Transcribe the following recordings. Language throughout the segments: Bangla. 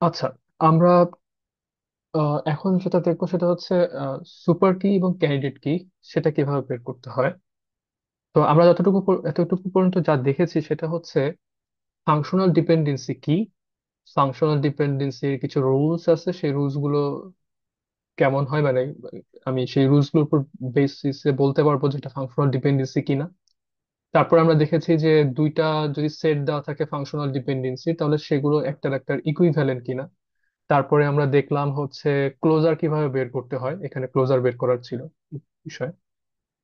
আচ্ছা, আমরা এখন যেটা দেখবো সেটা হচ্ছে সুপার কি এবং ক্যান্ডিডেট কি সেটা কিভাবে বের করতে হয়। তো আমরা এতটুকু পর্যন্ত যা দেখেছি সেটা হচ্ছে ফাংশনাল ডিপেন্ডেন্সি কি, ফাংশনাল ডিপেন্ডেন্সির কিছু রুলস আছে, সেই রুলস গুলো কেমন হয়, মানে আমি সেই রুলস গুলোর উপর বেসিসে বলতে পারবো যে এটা ফাংশনাল ডিপেন্ডেন্সি কিনা। তারপর আমরা দেখেছি যে দুইটা যদি সেট দেওয়া থাকে ফাংশনাল ডিপেন্ডেন্সি তাহলে সেগুলো একটার একটার ইকুইভ্যালেন্ট কিনা। তারপরে আমরা দেখলাম হচ্ছে ক্লোজার কিভাবে বের করতে হয়, এখানে ক্লোজার বের করার ছিল বিষয়।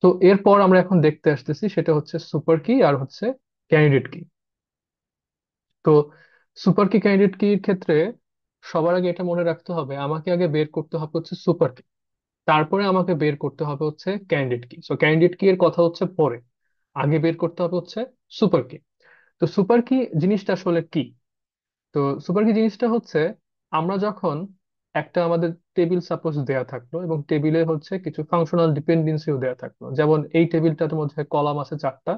তো এরপর আমরা এখন দেখতে আসতেছি সেটা হচ্ছে সুপার কি আর হচ্ছে ক্যান্ডিডেট কি। তো সুপার কি ক্যান্ডিডেট কির ক্ষেত্রে সবার আগে এটা মনে রাখতে হবে, আমাকে আগে বের করতে হবে হচ্ছে সুপার কি, তারপরে আমাকে বের করতে হবে হচ্ছে ক্যান্ডিডেট কি। সো ক্যান্ডিডেট কি এর কথা হচ্ছে পরে, আগে বের করতে হবে হচ্ছে সুপার কি। তো সুপার কি জিনিসটা আসলে কি? তো সুপার কি জিনিসটা হচ্ছে, আমরা যখন একটা আমাদের টেবিল সাপোজ দেয়া থাকলো এবং টেবিলে হচ্ছে কিছু ফাংশনাল ডিপেন্ডেন্সিও দেয়া থাকলো, যেমন এই টেবিলটার মধ্যে কলাম আছে চারটা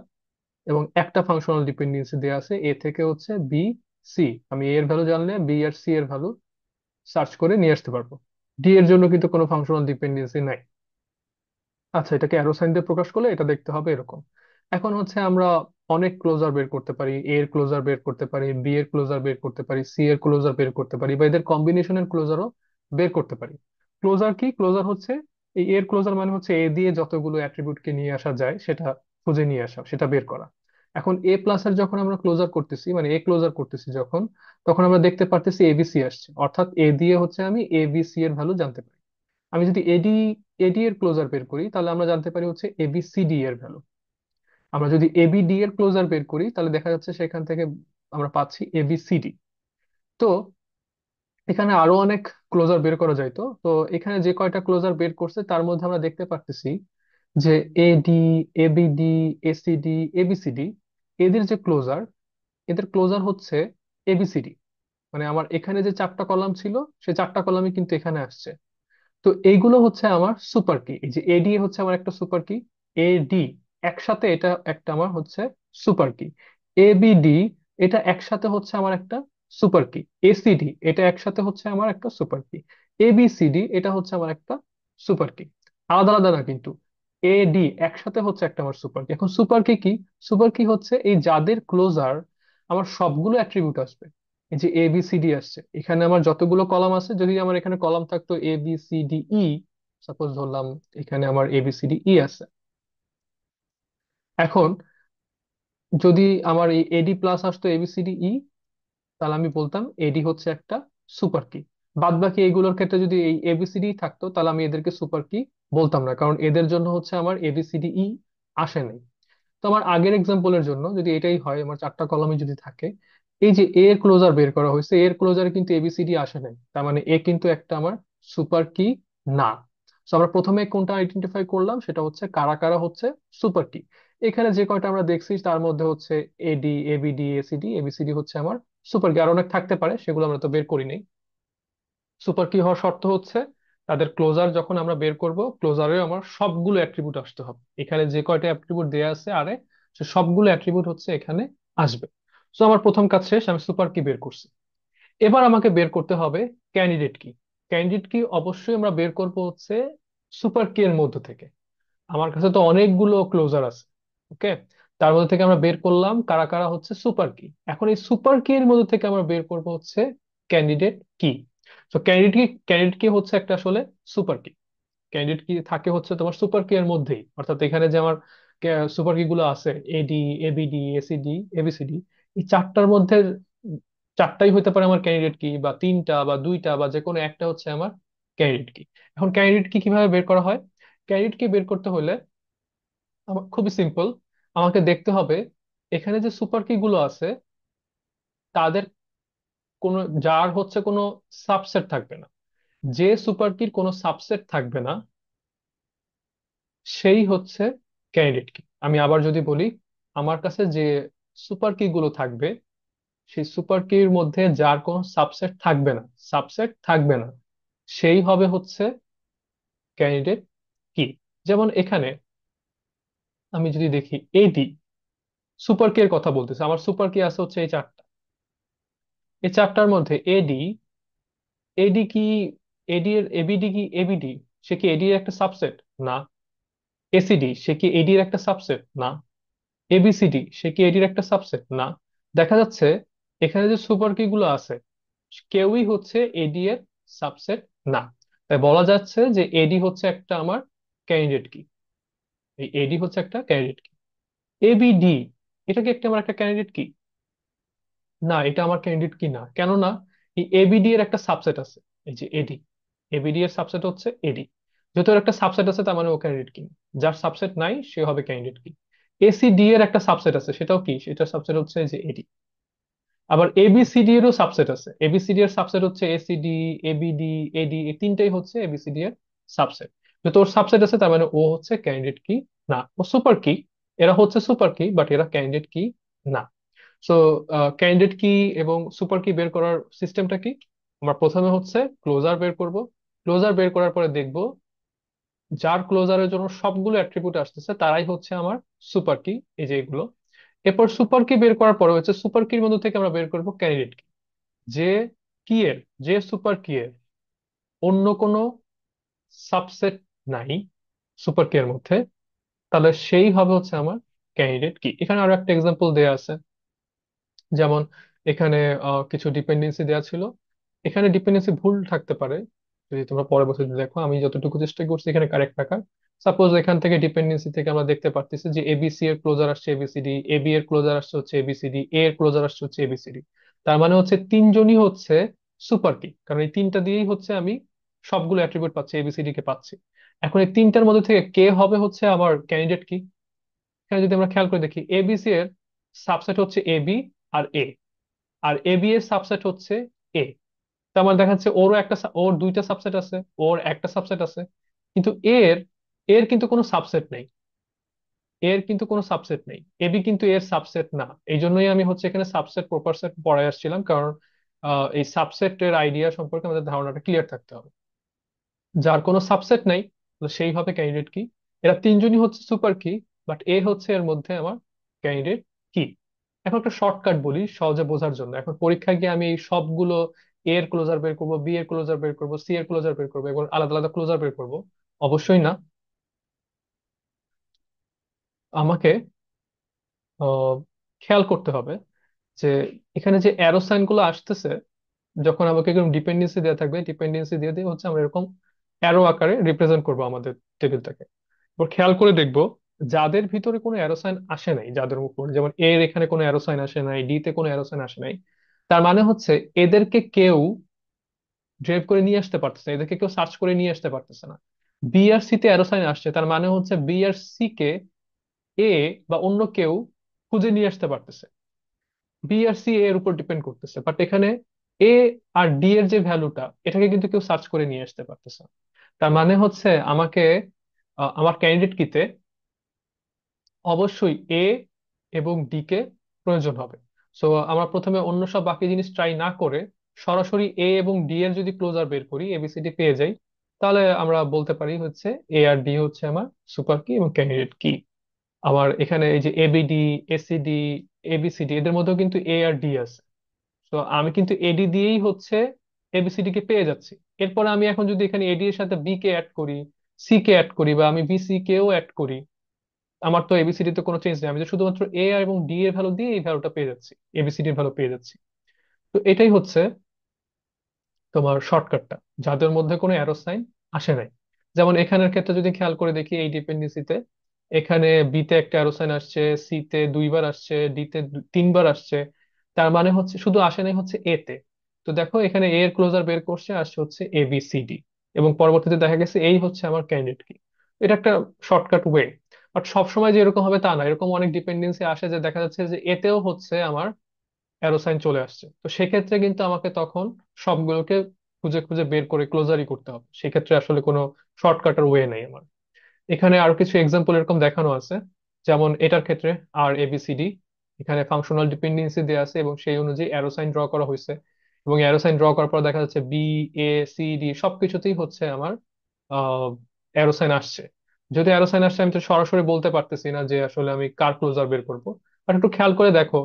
এবং একটা ফাংশনাল ডিপেন্ডেন্সি দেয়া আছে এ থেকে হচ্ছে বি, সি। আমি এ এর ভ্যালু জানলে বি আর সি এর ভ্যালু সার্চ করে নিয়ে আসতে পারবো। ডি এর জন্য কিন্তু কোনো ফাংশনাল ডিপেন্ডেন্সি নাই। আচ্ছা, এটাকে অ্যারো সাইন দিয়ে প্রকাশ করলে এটা দেখতে হবে এরকম। এখন হচ্ছে আমরা অনেক ক্লোজার বের করতে পারি, এ এর ক্লোজার বের করতে পারি, বি এর ক্লোজার বের করতে পারি, সি এর ক্লোজার বের করতে পারি, বা এদের কম্বিনেশনের ক্লোজারও বের করতে পারি। ক্লোজার কি? ক্লোজার হচ্ছে এই এর ক্লোজার মানে হচ্ছে এ দিয়ে যতগুলো অ্যাট্রিবিউটকে নিয়ে আসা যায় সেটা খুঁজে নিয়ে আসা, সেটা বের করা। এখন এ প্লাস এর যখন আমরা ক্লোজার করতেছি, মানে এ ক্লোজার করতেছি যখন, তখন আমরা দেখতে পারতেছি এবিসি আসছে, অর্থাৎ এ দিয়ে হচ্ছে আমি এবিসি এর ভ্যালু জানতে পারি। আমি যদি এডি এডি এর ক্লোজার বের করি তাহলে আমরা জানতে পারি হচ্ছে এবিসিডি এর ভ্যালু। আমরা যদি এবিডি এর ক্লোজার বের করি তাহলে দেখা যাচ্ছে সেখান থেকে আমরা পাচ্ছি এবিসিডি। তো এখানে আরো অনেক ক্লোজার বের করা যায়। তো তো এখানে যে কয়টা ক্লোজার বের করছে তার মধ্যে আমরা দেখতে পারতেছি যে এডি, এবিডি, এসিডি, এবিসিডি, এদের যে ক্লোজার, এদের ক্লোজার হচ্ছে এবিসিডি। মানে আমার এখানে যে চারটা কলাম ছিল সেই চারটা কলামই কিন্তু এখানে আসছে। তো এইগুলো হচ্ছে আমার সুপার কি। এই যে এডি হচ্ছে আমার একটা সুপার কি, এডি একসাথে এটা একটা আমার হচ্ছে সুপার কি, এবিডি এটা একসাথে হচ্ছে আমার একটা সুপার কি, এসিডি এটা একসাথে হচ্ছে আমার একটা সুপার কি, এবিসিডি এটা হচ্ছে আমার একটা সুপার কি। আলাদা আলাদা না কিন্তু, এডি একসাথে হচ্ছে একটা আমার সুপার কি। এখন সুপার কি কি? সুপার কি হচ্ছে এই যাদের ক্লোজার আমার সবগুলো অ্যাট্রিবিউট আসবে। এই যে এ বি সি ডি আসছে, এখানে আমার যতগুলো কলাম আছে, যদি আমার এখানে কলাম থাকতো A B C D E, suppose ধরলাম এখানে আমার A B C D E আছে। এখন যদি আমার এই এডি প্লাস আসতো A B C D E, তাহলে আমি বলতাম এডি হচ্ছে একটা সুপার কি। বাদ বাকি এইগুলোর ক্ষেত্রে যদি এই এবিসিডি থাকতো তাহলে আমি এদেরকে সুপার কি বলতাম না, কারণ এদের জন্য হচ্ছে আমার এবিসিডি ই আসে নাই। তো আমার আগের এক্সাম্পলের জন্য যদি এটাই হয়, আমার চারটা কলামে যদি থাকে, এই যে এ এর ক্লোজার বের করা হয়েছে, এর ক্লোজারে কিন্তু এবিসিডি আসে নাই, তার মানে এ কিন্তু একটা আমার সুপার কি না। তো আমরা প্রথমে কোনটা আইডেন্টিফাই করলাম সেটা হচ্ছে কারা কারা হচ্ছে সুপার কি। এখানে যে কয়টা আমরা দেখছি তার মধ্যে হচ্ছে এডি, এবিডি, এসিডি, এবিসিডি হচ্ছে আমার সুপার কি। আর অনেক থাকতে পারে, সেগুলো আমরা তো বের করি নাই। সুপার কি হওয়ার শর্ত হচ্ছে তাদের ক্লোজার যখন আমরা বের করব, ক্লোজারে আমার সবগুলো অ্যাট্রিবিউট আসতে হবে। এখানে যে কয়টা অ্যাট্রিবিউট দেয়া আছে আরে, সে সবগুলো অ্যাট্রিবিউট হচ্ছে এখানে আসবে। তো আমার প্রথম কাজ শেষ, আমি সুপার কি বের করছি। এবার আমাকে বের করতে হবে ক্যান্ডিডেট কি। ক্যান্ডিডেট কি অবশ্যই আমরা বের করব হচ্ছে সুপার কি এর মধ্য থেকে। আমার কাছে তো অনেকগুলো ক্লোজার আছে, ওকে। তার মধ্যে থেকে আমরা বের করলাম কারা কারা হচ্ছে সুপার কি। এখন এই সুপার কি এর মধ্যে থেকে আমরা বের করব হচ্ছে ক্যান্ডিডেট কি। তো ক্যান্ডিডেট কি হচ্ছে একটা আসলে সুপার কি। ক্যান্ডিডেট কি থাকে হচ্ছে তোমার সুপার কি এর মধ্যেই, অর্থাৎ এখানে যে আমার সুপার কি গুলো আছে এডি, এবিডি, এসিডি, এবিসিডি, এই চারটার মধ্যে চারটাই হতে পারে আমার ক্যান্ডিডেট কি, বা তিনটা বা দুইটা বা যে কোনো একটা হচ্ছে আমার ক্যান্ডিডেট কি। এখন ক্যান্ডিডেট কি কিভাবে বের করা হয়? ক্যান্ডিডেট কি বের করতে হলে আমার খুবই সিম্পল। আমাকে দেখতে হবে এখানে যে সুপার কি গুলো আছে তাদের কোনো, যার হচ্ছে কোনো সাবসেট থাকবে না, যে সুপার কির কোনো সাবসেট থাকবে না সেই হচ্ছে ক্যান্ডিডেট কি। আমি আবার যদি বলি, আমার কাছে যে সুপার কি গুলো থাকবে সেই সুপার কির মধ্যে যার কোনো সাবসেট থাকবে না, সাবসেট থাকবে না, সেই হবে হচ্ছে ক্যান্ডিডেট কি। যেমন এখানে আমি যদি দেখি এডি, সুপার কি এর কথা বলতেছে, আমার সুপার কি আছে হচ্ছে এই চারটা। এই চারটার মধ্যে এডি, এডি কি, এডি এর এবিডি কি এবিডি, সে কি এডি এর একটা সাবসেট? না। এসিডি, সে কি এডি এর একটা সাবসেট? না। এবিসিডি, সে কি এডির একটা সাবসেট? না। দেখা যাচ্ছে এখানে যে সুপার কি গুলো আছে কেউই হচ্ছে এডি এর সাবসেট না। তাই বলা যাচ্ছে যে এডি হচ্ছে একটা আমার ক্যান্ডিডেট কি। এই এডি হচ্ছে একটা ক্যান্ডিডেট কি। এবিডি, এটা কি একটা আমার একটা ক্যান্ডিডেট কি? না, এটা আমার ক্যান্ডিডেট কি না। কেন না? এই এবিডি এর একটা সাবসেট আছে, এই যে এডি, এবিডি এর সাবসেট হচ্ছে এডি। যেহেতু এর একটা সাবসেট আছে তার মানে ও ক্যান্ডিডেট কি না। যার সাবসেট নাই সে হবে ক্যান্ডিডেট কি। এসিডি এর একটা সাবসেট আছে, সেটাও কি, সেটার সাবসেট হচ্ছে এই যে এডি। আবার এবিসিডি এরও সাবসেট আছে, এবিসিডি এর সাবসেট হচ্ছে এসিডি, এবিডি, এডি, এই তিনটাই হচ্ছে এবিসিডি এর সাবসেট। তো তোর সাবসেট আছে তার মানে ও হচ্ছে ক্যান্ডিডেট কি না, ও সুপার কি। এরা হচ্ছে সুপার কি বাট এরা ক্যান্ডিডেট কি না। সো ক্যান্ডিডেট কি এবং সুপার কি বের করার সিস্টেমটা কি? আমরা প্রথমে হচ্ছে ক্লোজার বের করব। ক্লোজার বের করার পরে দেখব যার ক্লোজারের জন্য সবগুলো অ্যাট্রিবিউট আসতেছে তারাই হচ্ছে আমার সুপার কি, এই যে এগুলো। এরপর সুপার কি বের করার পরে হচ্ছে সুপার কির মধ্যে থেকে আমরা বের করব ক্যান্ডিডেট কি। যে কি এর, যে সুপার কি এর অন্য কোনো সাবসেট নাই সুপার কি এর মধ্যে, তাহলে সেই হবে হচ্ছে আমার ক্যান্ডিডেট কি। এখানে আরো একটা এক্সাম্পল দেয়া আছে। যেমন এখানে কিছু ডিপেন্ডেন্সি দেওয়া ছিল। এখানে ডিপেন্ডেন্সি ভুল থাকতে পারে, যদি তোমরা পরবর্তীতে দেখো। আমি যতটুকু চেষ্টা করছি এখানে কারেক্ট রাখার। সাপোজ এখান থেকে ডিপেন্ডেন্সি থেকে আমরা দেখতে পারতেছি যে এবিসি এর ক্লোজার আসছে এবিসিডি, এবি এর ক্লোজার আসছে হচ্ছে এবিসিডি, এ এর ক্লোজার আসছে হচ্ছে এবিসিডি। তার মানে হচ্ছে তিনজনই হচ্ছে সুপার কি, কারণ এই তিনটা দিয়েই হচ্ছে আমি সবগুলো অ্যাট্রিবিউট পাচ্ছি, এবিসিডি কে পাচ্ছি। এখন এই তিনটার মধ্যে থেকে কে হবে হচ্ছে আমার ক্যান্ডিডেট কি? এখানে যদি আমরা খেয়াল করে দেখি এবিসি এর সাবসেট হচ্ছে এবি আর এ, আর এবি এর সাবসেট হচ্ছে এ। তার মানে দেখা যাচ্ছে ওরও একটা ওর দুইটা সাবসেট আছে, ওর একটা সাবসেট আছে। কিন্তু এর, এর কিন্তু কোনো সাবসেট নেই, এর কিন্তু কোনো সাবসেট নেই। এবি কিন্তু এর সাবসেট না। এই জন্যই আমি হচ্ছে এখানে সাবসেট প্রপার সেট পড়ায় আসছিলাম, কারণ এই সাবসেটের আইডিয়া সম্পর্কে আমাদের ধারণাটা ক্লিয়ার থাকতে হবে। যার কোনো সাবসেট নাই তো সেই হবে ক্যান্ডিডেট কি। এরা তিনজনই হচ্ছে সুপার কি, বাট এ হচ্ছে এর মধ্যে আমার ক্যান্ডিডেট কি। এখন একটা শর্টকাট বলি সহজে বোঝার জন্য। এখন পরীক্ষায় গিয়ে আমি এই সবগুলো এ এর ক্লোজার বের করবো, বি এর ক্লোজার বের করবো, সি এর ক্লোজার বের করবো এবং আলাদা আলাদা ক্লোজার বের করবো? অবশ্যই না। আমাকে আহ, খেয়াল করতে হবে যে এখানে যে অ্যারো সাইন গুলো আসতেছে, যখন আমাকে এরকম ডিপেন্ডেন্সি দেওয়া থাকবে, ডিপেন্ডেন্সি দিয়ে দিয়ে হচ্ছে আমরা এরকম অ্যারো আকারে রিপ্রেজেন্ট করবো আমাদের টেবিলটাকে। এবার খেয়াল করে দেখবো যাদের ভিতরে কোনো অ্যারো সাইন আসে নাই, যাদের উপর যেমন এর এখানে কোনো অ্যারো সাইন আসে নাই, ডি তে কোনো অ্যারো সাইন আসে নাই, তার মানে হচ্ছে এদেরকে কেউ ড্রাইভ করে নিয়ে আসতে পারতেছে না, এদেরকে কেউ সার্চ করে নিয়ে আসতে পারতেছে না। বি আর সি তে অ্যারো সাইন আসছে, তার মানে হচ্ছে বি আর সি কে এ বা অন্য কেউ খুঁজে নিয়ে আসতে পারতেছে। বি আর সি এর উপর ডিপেন্ড করতেছে, বাট এখানে এ আর ডি এর যে ভ্যালুটা এটাকে কিন্তু কেউ সার্চ করে নিয়ে আসতে পারতেছে না। তার মানে হচ্ছে আমাকে আমার ক্যান্ডিডেট কিতে অবশ্যই এ এবং ডি কে প্রয়োজন হবে। সো আমরা প্রথমে অন্য সব বাকি জিনিস ট্রাই না করে সরাসরি এ এবং ডি এর যদি ক্লোজার বের করি, এবিসিডি পেয়ে যাই, তাহলে আমরা বলতে পারি হচ্ছে এ আর ডি হচ্ছে আমার সুপার কি এবং ক্যান্ডিডেট কি। আবার এখানে এই যে এবিডি, এসিডি, এবিসিডি এদের মধ্যেও কিন্তু এ আর ডি আছে। তো আমি কিন্তু এডি দিয়েই হচ্ছে এবিসিডি কে পেয়ে যাচ্ছি। এরপরে আমি এখন যদি এখানে এডি এর সাথে বি কে অ্যাড করি, সি কে অ্যাড করি, বা আমি বিসি কেও অ্যাড করি, আমার তো এবিসিডি তে কোনো চেঞ্জ নেই। আমি তো শুধুমাত্র এ এবং ডি এর ভ্যালু দিয়ে এই ভ্যালুটা পেয়ে যাচ্ছি, এবিসিডি এর ভ্যালু পেয়ে যাচ্ছি। তো এটাই হচ্ছে তোমার শর্টকাটটা, যাদের মধ্যে কোনো অ্যারো সাইন আসে নাই। যেমন এখানের ক্ষেত্রে যদি খেয়াল করে দেখি এই ডিপেন্ডেন্সিতে এখানে বি তে একটা অ্যারো সাইন আসছে, সি তে দুইবার আসছে, ডি তে তিনবার আসছে। তার মানে হচ্ছে শুধু আসে নাই হচ্ছে এ তে। তো দেখো এখানে এ এর ক্লোজার বের করছে, আসছে হচ্ছে এ বি সি ডি, এবং পরবর্তীতে দেখা গেছে এই হচ্ছে আমার ক্যান্ডিডেট কি। এটা একটা শর্টকাট ওয়ে। বাট সবসময় যে এরকম হবে তা না, এরকম অনেক ডিপেন্ডেন্সি আসে যে দেখা যাচ্ছে যে এতেও হচ্ছে আমার অ্যারো সাইন চলে আসছে। তো সেক্ষেত্রে কিন্তু আমাকে তখন সবগুলোকে খুঁজে খুঁজে বের করে ক্লোজারই করতে হবে। সেক্ষেত্রে আসলে কোনো শর্টকাটের ওয়ে নেই আমার। এখানে আরো কিছু এক্সাম্পল এরকম দেখানো আছে। যেমন এটার ক্ষেত্রে আর এবিসিডি, এখানে ফাংশনাল ডিপেন্ডেন্সি দেওয়া আছে এবং সেই অনুযায়ী অ্যারো সাইন ড্র করা হয়েছে। এবং অ্যারো সাইন ড্র করার পর দেখা যাচ্ছে বি, এ, সি, ডি সবকিছুতেই হচ্ছে আমার অ্যারো সাইন আসছে। যদি অ্যারো সাইন আসছে, আমি তো সরাসরি বলতে পারতেছি না যে আসলে আমি কার ক্লোজার বের করব। বাট একটু খেয়াল করে দেখো,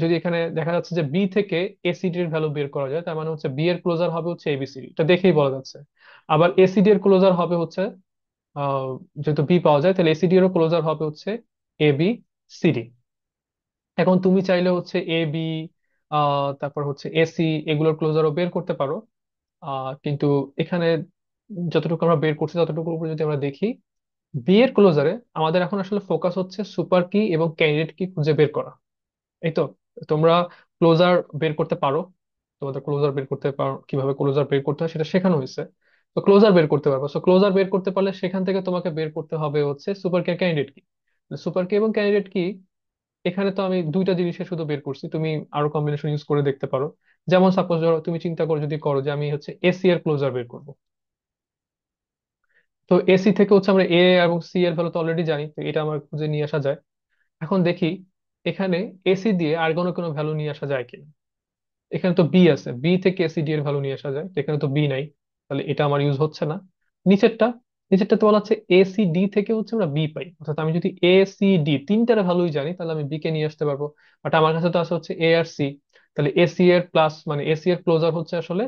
যদি এখানে দেখা যাচ্ছে যে বি থেকে এসিডি এর ভ্যালু বের করা যায়, তার মানে হচ্ছে বি এর ক্লোজার হবে হচ্ছে এবিসিডি, এটা দেখেই বলা যাচ্ছে। আবার এসিডি এর ক্লোজার হবে হচ্ছে, যেহেতু বি পাওয়া যায়, তাহলে এসিডি এরও ক্লোজার হবে হচ্ছে এ বি সিডি। এখন তুমি চাইলে হচ্ছে এ বি, তারপর হচ্ছে এসি, এগুলোর ক্লোজারও বের করতে পারো। কিন্তু এখানে যতটুকু আমরা বের করছি ততটুকুর উপরে যদি আমরা দেখি, বি এর ক্লোজারে আমাদের এখন আসলে ফোকাস হচ্ছে সুপার কি এবং ক্যান্ডিডেট কি খুঁজে বের করা। এই তো, তোমরা ক্লোজার বের করতে পারো, তোমাদের ক্লোজার বের করতে পারো, কিভাবে ক্লোজার বের করতে হয় সেটা শেখানো হয়েছে। তো ক্লোজার বের করতে পারবো, তো ক্লোজার বের করতে পারলে সেখান থেকে তোমাকে বের করতে হবে হচ্ছে সুপার কি ক্যান্ডিডেট কি। সুপার কি এবং ক্যান্ডিডেট কি, এখানে তো আমি দুইটা জিনিসের শুধু বের করছি, তুমি আরো কম্বিনেশন ইউজ করে দেখতে পারো। যেমন সাপোজ ধরো তুমি চিন্তা করো, যদি করো যে আমি হচ্ছে এসি এর ক্লোজার বের করবো, তো এসি থেকে হচ্ছে আমরা এ এবং সি এর ভ্যালু তো অলরেডি জানি, তো এটা আমার খুঁজে নিয়ে আসা যায়। এখন দেখি এখানে এসি দিয়ে আর কোনো কোনো ভ্যালু নিয়ে আসা যায় কিনা। এখানে তো বি আছে, বি থেকে এসি ডি এর ভ্যালু নিয়ে আসা যায়, তো এখানে তো বি নাই, তাহলে এটা আমার ইউজ হচ্ছে না। নিচেরটা, নিচেরটা তো বলা হচ্ছে এসি ডি থেকে হচ্ছে আমরা বি পাই, অর্থাৎ আমি যদি এ সি ডি তিনটার ভ্যালুই জানি তাহলে আমি বি কে নিয়ে আসতে পারবো। বাট আমার কাছে তো আছে হচ্ছে এ আর সি, তাহলে এসি এর প্লাস মানে এসি এর ক্লোজার হচ্ছে আসলে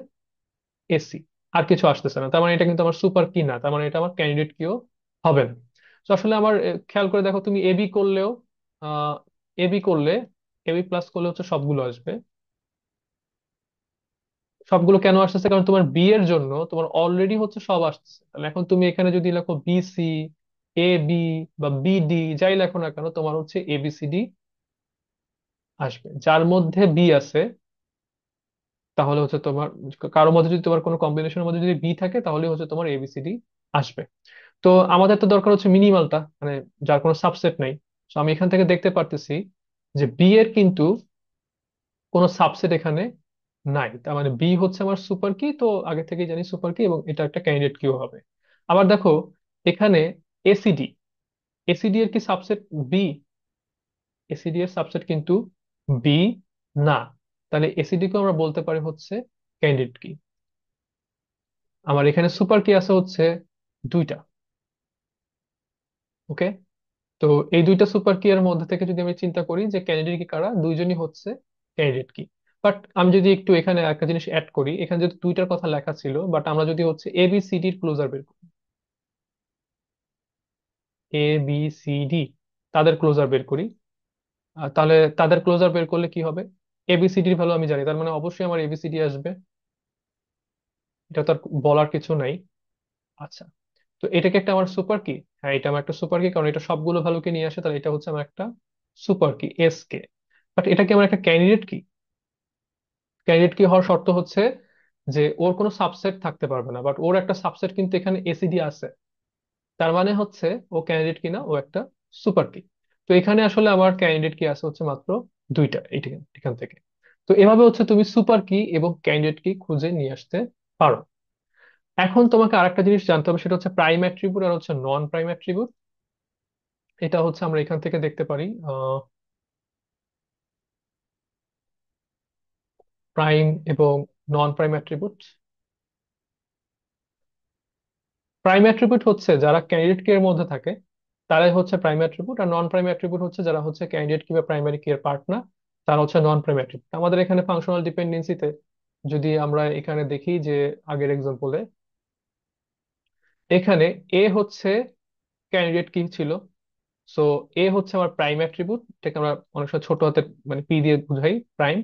এসি, আর কিছু আসতেছে না, তার মানে এটা কিন্তু আমার সুপার কি না, তার মানে এটা আমার ক্যান্ডিডেট কিও হবে না। তো আসলে আমার খেয়াল করে দেখো, তুমি এবি করলেও, আহ এবি করলে, এবি প্লাস করলে হচ্ছে সবগুলো আসবে। সবগুলো কেন আসতেছে, কারণ তোমার বি এর জন্য তোমার অলরেডি হচ্ছে সব আসতেছে। তাহলে এখন তুমি এখানে যদি লেখো বিসি, এ বি বা বিডি, যাই লেখো না কেন, তোমার হচ্ছে এবিসিডি আসবে। যার মধ্যে বি আছে তাহলে হচ্ছে তোমার, কারোর মধ্যে যদি তোমার কোনো কম্বিনেশনের মধ্যে যদি বি থাকে তাহলে হচ্ছে তোমার এবিসিডি আসবে। তো আমাদের তো দরকার হচ্ছে মিনিমালটা, মানে যার কোনো সাবসেট নাই। তো আমি এখান থেকে দেখতে পারতেছি যে বি এর কিন্তু কোনো সাবসেট এখানে নাই, তার মানে বি হচ্ছে আমার সুপার কি, তো আগে থেকেই জানি সুপার কি এবং এটা একটা ক্যান্ডিডেট কিউ হবে। আবার দেখো এখানে এসিডি, এসিডি এর কি সাবসেট বি? এসিডি এর সাবসেট কিন্তু বি না, তাহলে এসিডি কে আমরা বলতে পারি হচ্ছে ক্যান্ডিডেট কি। আমার এখানে সুপার কি আছে হচ্ছে দুইটা। ওকে, তো এই দুইটা সুপার কি এর মধ্যে থেকে যদি আমি চিন্তা করি যে ক্যান্ডিডেট কি কারা, দুইজনই হচ্ছে ক্যান্ডিডেট কি। বাট আমি যদি একটু এখানে একটা জিনিস অ্যাড করি, এখানে যদি দুইটার কথা লেখা ছিল, বাট আমরা যদি হচ্ছে এ বি সি ডির ক্লোজার বের করি, এ বি সি ডি তাদের ক্লোজার বের করি, তাহলে তাদের ক্লোজার বের করলে কি হবে? এবিসিডির ভ্যালু আমি জানি, তার মানে অবশ্যই আমার এবিসিডি আসবে, এটা তো আর বলার কিছু নাই। আচ্ছা, তো এটা কি একটা আমার সুপার কি? হ্যাঁ, এটা আমার একটা সুপার কি, কারণ এটা সবগুলো ভ্যালুকে নিয়ে আসে, তাহলে এটা হচ্ছে আমার একটা super key S K. But এটা কি আমার একটা ক্যান্ডিডেট কি? ক্যান্ডিডেট কি হওয়ার শর্ত হচ্ছে যে ওর কোনো সাবসেট থাকতে পারবে না, বাট ওর একটা সাবসেট কিন্তু এখানে এসিডি আছে, তার মানে হচ্ছে ও ক্যান্ডিডেট কি না, ও একটা সুপার কি। তো এখানে আসলে আমার ক্যান্ডিডেট কি আছে হচ্ছে মাত্র দুইটা, এখান থেকে। তো এভাবে হচ্ছে তুমি সুপার কি এবং ক্যান্ডিডেট কি খুঁজে নিয়ে আসতে পারো। এখন তোমাকে আরেকটা জিনিস জানতে হবে, সেটা হচ্ছে প্রাইম অ্যাট্রিবিউট আর হচ্ছে নন প্রাইম অ্যাট্রিবিউট। এটা হচ্ছে আমরা এখান থেকে দেখতে পারি, প্রাইম এবং নন প্রাইম অ্যাট্রিবিউট। প্রাইম অ্যাট্রিবিউট হচ্ছে যারা ক্যান্ডিডেট কি এর মধ্যে থাকে তারাই হচ্ছে প্রাইম অ্যাট্রিবিউট, আর নন প্রাইম অ্যাট্রিবিউট হচ্ছে যারা হচ্ছে ক্যান্ডিডেট কি বা প্রাইমারি কি এর পার্ট না, তারা হচ্ছে নন প্রাইম অ্যাট্রিবিউট। আমাদের এখানে ফাংশনাল ডিপেন্ডেন্সিতে যদি আমরা এখানে দেখি যে আগের এক্সাম্পলে এখানে এ হচ্ছে ক্যান্ডিডেট কি ছিল, সো এ হচ্ছে আমার প্রাইম অ্যাট্রিবিউট, এটাকে আমরা অনেক সময় ছোট হাতের মানে পি দিয়ে বুঝাই প্রাইম।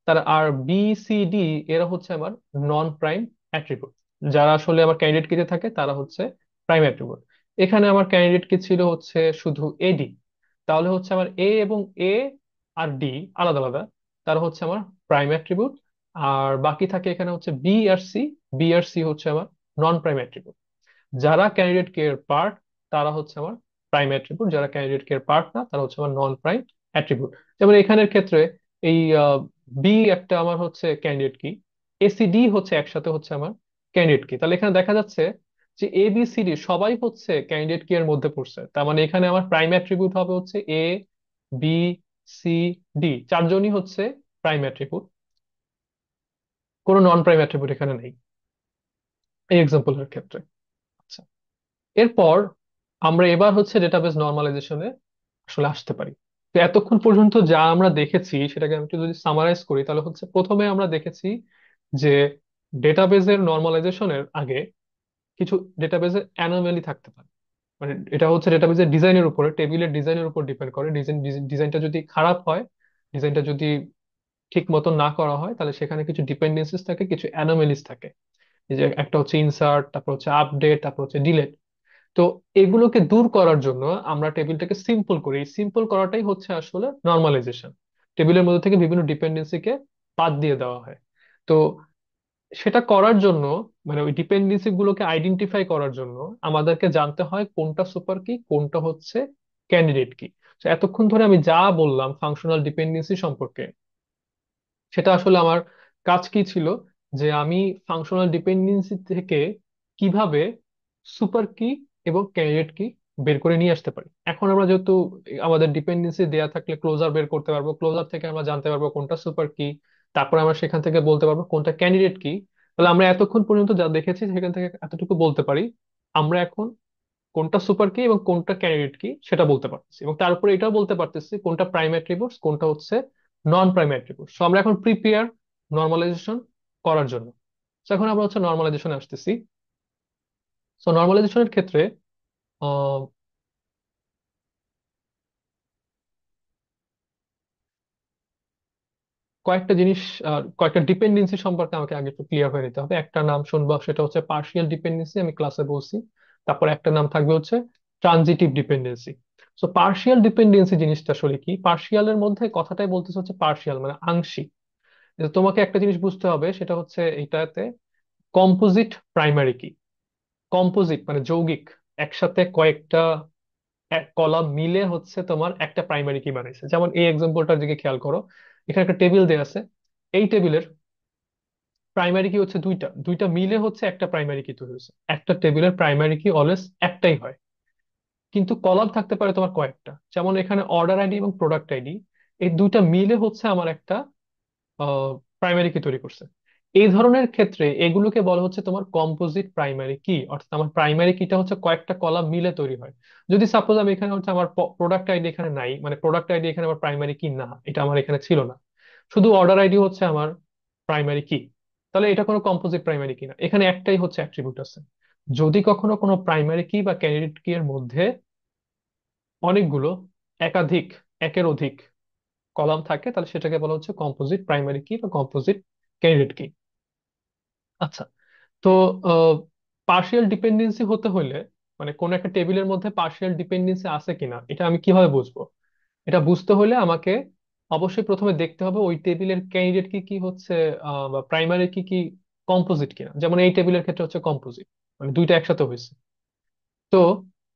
তার আর বি সি ডি এরা হচ্ছে আমার নন প্রাইম অ্যাট্রিবিউট, যারা আসলে আমার ক্যান্ডিডেট কিতে থাকে তারা হচ্ছে প্রাইম অ্যাট্রিবিউট। এখানে আমার ক্যান্ডিডেট কি ছিল হচ্ছে শুধু এডি, তাহলে হচ্ছে আমার এ এবং এ আর ডি আলাদা আলাদা, তারা হচ্ছে আমার প্রাইম অ্যাট্রিবিউট। আর বাকি থাকে এখানে হচ্ছে বি আর সি, বি আর সি হচ্ছে আমার নন প্রাইম অ্যাট্রিবিউট। যারা ক্যান্ডিডেট কে এর পার্ট তারা হচ্ছে আমার প্রাইম অ্যাট্রিবিউট, যারা ক্যান্ডিডেট কে এর পার্ট না তারা হচ্ছে আমার নন প্রাইম অ্যাট্রিবিউট। যেমন এখানের ক্ষেত্রে এই বি একটা আমার হচ্ছে ক্যান্ডিডেট কি, এসিডি হচ্ছে একসাথে হচ্ছে আমার ক্যান্ডিডেট কি, তাহলে এখানে দেখা যাচ্ছে যে এ বি সি ডি সবাই হচ্ছে ক্যান্ডিডেট কি এর মধ্যে পড়ছে, তার মানে এখানে আমার প্রাইম অ্যাট্রিবিউট হবে হচ্ছে এ বি সি ডি, চারজনই হচ্ছে প্রাইম অ্যাট্রিবিউট। কোনো নন প্রাইম অ্যাট্রিবিউট এখানে নেই এই এক্সাম্পলের ক্ষেত্রে। আচ্ছা, এরপর আমরা এবার হচ্ছে ডেটাবেস নর্মালাইজেশনে আসলে আসতে পারি। তো এতক্ষণ পর্যন্ত যা আমরা দেখেছি সেটাকে আমি একটু যদি সামারাইজ করি, তাহলে হচ্ছে প্রথমে আমরা দেখেছি যে ডেটাবেজের নর্মালাইজেশনের আগে কিছু ডেটাবেজে অ্যানোমালি থাকতে পারে। মানে এটা হচ্ছে ডেটাবেজের ডিজাইনের উপরে, টেবিলের ডিজাইনের উপর ডিপেন্ড করে। ডিজাইনটা যদি খারাপ হয়, ডিজাইনটা যদি ঠিক মতো না করা হয়, তাহলে সেখানে কিছু ডিপেন্ডেন্সিস থাকে, কিছু অ্যানোমালিস থাকে। এই যে একটা হচ্ছে ইনসার্ট, তারপর হচ্ছে আপডেট, তারপর হচ্ছে ডিলেট। তো এগুলোকে দূর করার জন্য আমরা টেবিলটাকে সিম্পল করি। এই সিম্পল করাটাই হচ্ছে আসলে নর্মালাইজেশন। টেবিলের মধ্যে থেকে বিভিন্ন ডিপেন্ডেন্সিকে বাদ দিয়ে দেওয়া হয়। তো সেটা করার জন্য, মানে ওই ডিপেন্ডেন্সি গুলোকে আইডেন্টিফাই করার জন্য আমাদেরকে জানতে হয় কোনটা সুপার কি, কোনটা হচ্ছে ক্যান্ডিডেট কি। তো এতক্ষণ ধরে আমি যা বললাম ফাংশনাল ডিপেন্ডেন্সি সম্পর্কে, সেটা আসলে আমার কাজ কি ছিল, যে আমি ফাংশনাল ডিপেন্ডেন্সি থেকে কিভাবে সুপার কি এবং ক্যান্ডিডেট কি বের করে নিয়ে আসতে পারি। এখন আমরা যেহেতু আমাদের ডিপেন্ডেন্সি দেয়া থাকলে ক্লোজার বের করতে পারবো, ক্লোজার থেকে আমরা জানতে পারবো কোনটা সুপার কি, তারপর আমরা সেখান থেকে বলতে পারবো কোনটা ক্যান্ডিডেট কি। তাহলে আমরা এতক্ষণ পর্যন্ত যা দেখেছি সেখান থেকে এতটুকু বলতে পারি, আমরা এখন কোনটা সুপার কি এবং কোনটা ক্যান্ডিডেট কি সেটা বলতে পারতেছি, এবং তার উপরে এটাও বলতে পারতেছি কোনটা প্রাইম অ্যাট্রিবিউটস, কোনটা হচ্ছে নন প্রাইম অ্যাট্রিবিউটস। সো আমরা এখন প্রিপেয়ার নর্মালাইজেশন করার জন্য। তো এখন আমরা হচ্ছে নর্মালাইজেশনে আসতেছি। সো নর্মালাইজেশনের ক্ষেত্রে আহ, কয়েকটা জিনিস, কয়েকটা ডিপেন্ডেন্সি সম্পর্কে আমাকে আগে একটু ক্লিয়ার হয়ে নিতে হবে। একটা নাম শুনবো, সেটা হচ্ছে পার্শিয়াল ডিপেন্ডেন্সি, আমি ক্লাসে বলছি। তারপর একটা নাম থাকবে হচ্ছে transitive dependency. So partial dependency জিনিসটা আসলে কি? পার্শিয়ালের মধ্যে কথাটাই বলতেছে হচ্ছে পার্শিয়াল মানে আংশিক। যে তোমাকে একটা জিনিস বুঝতে হবে, সেটা হচ্ছে এটাতে কম্পোজিট প্রাইমারি কি। কম্পোজিট মানে যৌগিক, একসাথে কয়েকটা কলাম মিলে হচ্ছে তোমার একটা প্রাইমারি কি বানাইছে। যেমন এই এক্সাম্পলটার দিকে খেয়াল করো, এখানে একটা টেবিল দেয়া আছে। এই টেবিলের প্রাইমারি কি হচ্ছে দুইটা, দুইটা মিলে হচ্ছে একটা প্রাইমারি কি তৈরি হয়েছে। একটা টেবিলের প্রাইমারি কি অলওয়েজ একটাই হয়, কিন্তু কলাম থাকতে পারে তোমার কয়েকটা। যেমন এখানে অর্ডার আইডি এবং প্রোডাক্ট আইডি, এই দুইটা মিলে হচ্ছে আমার একটা প্রাইমারি কি তৈরি করছে। এই ধরনের ক্ষেত্রে এগুলোকে বলা হচ্ছে তোমার কম্পোজিট প্রাইমারি কি, অর্থাৎ আমার প্রাইমারি কিটা হচ্ছে কয়েকটা কলাম মিলে তৈরি হয়। যদি সাপোজ আমি এখানে হচ্ছে আমার প্রোডাক্ট আইডি এখানে নাই, মানে প্রোডাক্ট আইডি এখানে আমার প্রাইমারি কি না, এটা আমার এখানে ছিল না, শুধু অর্ডার আইডি হচ্ছে আমার প্রাইমারি কি, তাহলে এটা কোনো কম্পোজিট প্রাইমারি কি না, এখানে একটাই হচ্ছে অ্যাট্রিবিউট আছে। যদি কখনো কোনো প্রাইমারি কি বা ক্যান্ডিডেট কি এর মধ্যে অনেকগুলো, একাধিক, একের অধিক কলাম থাকে, তাহলে সেটাকে বলা হচ্ছে কম্পোজিট প্রাইমারি কি বা কম্পোজিট ক্যান্ডিডেট কি। আচ্ছা, তো পার্শিয়াল ডিপেন্ডেন্সি হতে হলে, মানে কোন একটা টেবিলের মধ্যে পার্শিয়াল ডিপেন্ডেন্সি আছে কিনা এটা আমি কিভাবে বুঝবো? এটা বুঝতে হলে আমাকে অবশ্যই প্রথমে দেখতে হবে ওই টেবিলের ক্যান্ডিডেট কি কি হচ্ছে, বা প্রাইমারি কি কি কম্পোজিট কিনা। যেমন এই টেবিলের ক্ষেত্রে হচ্ছে কম্পোজিট, মানে দুইটা একসাথে হয়েছে। তো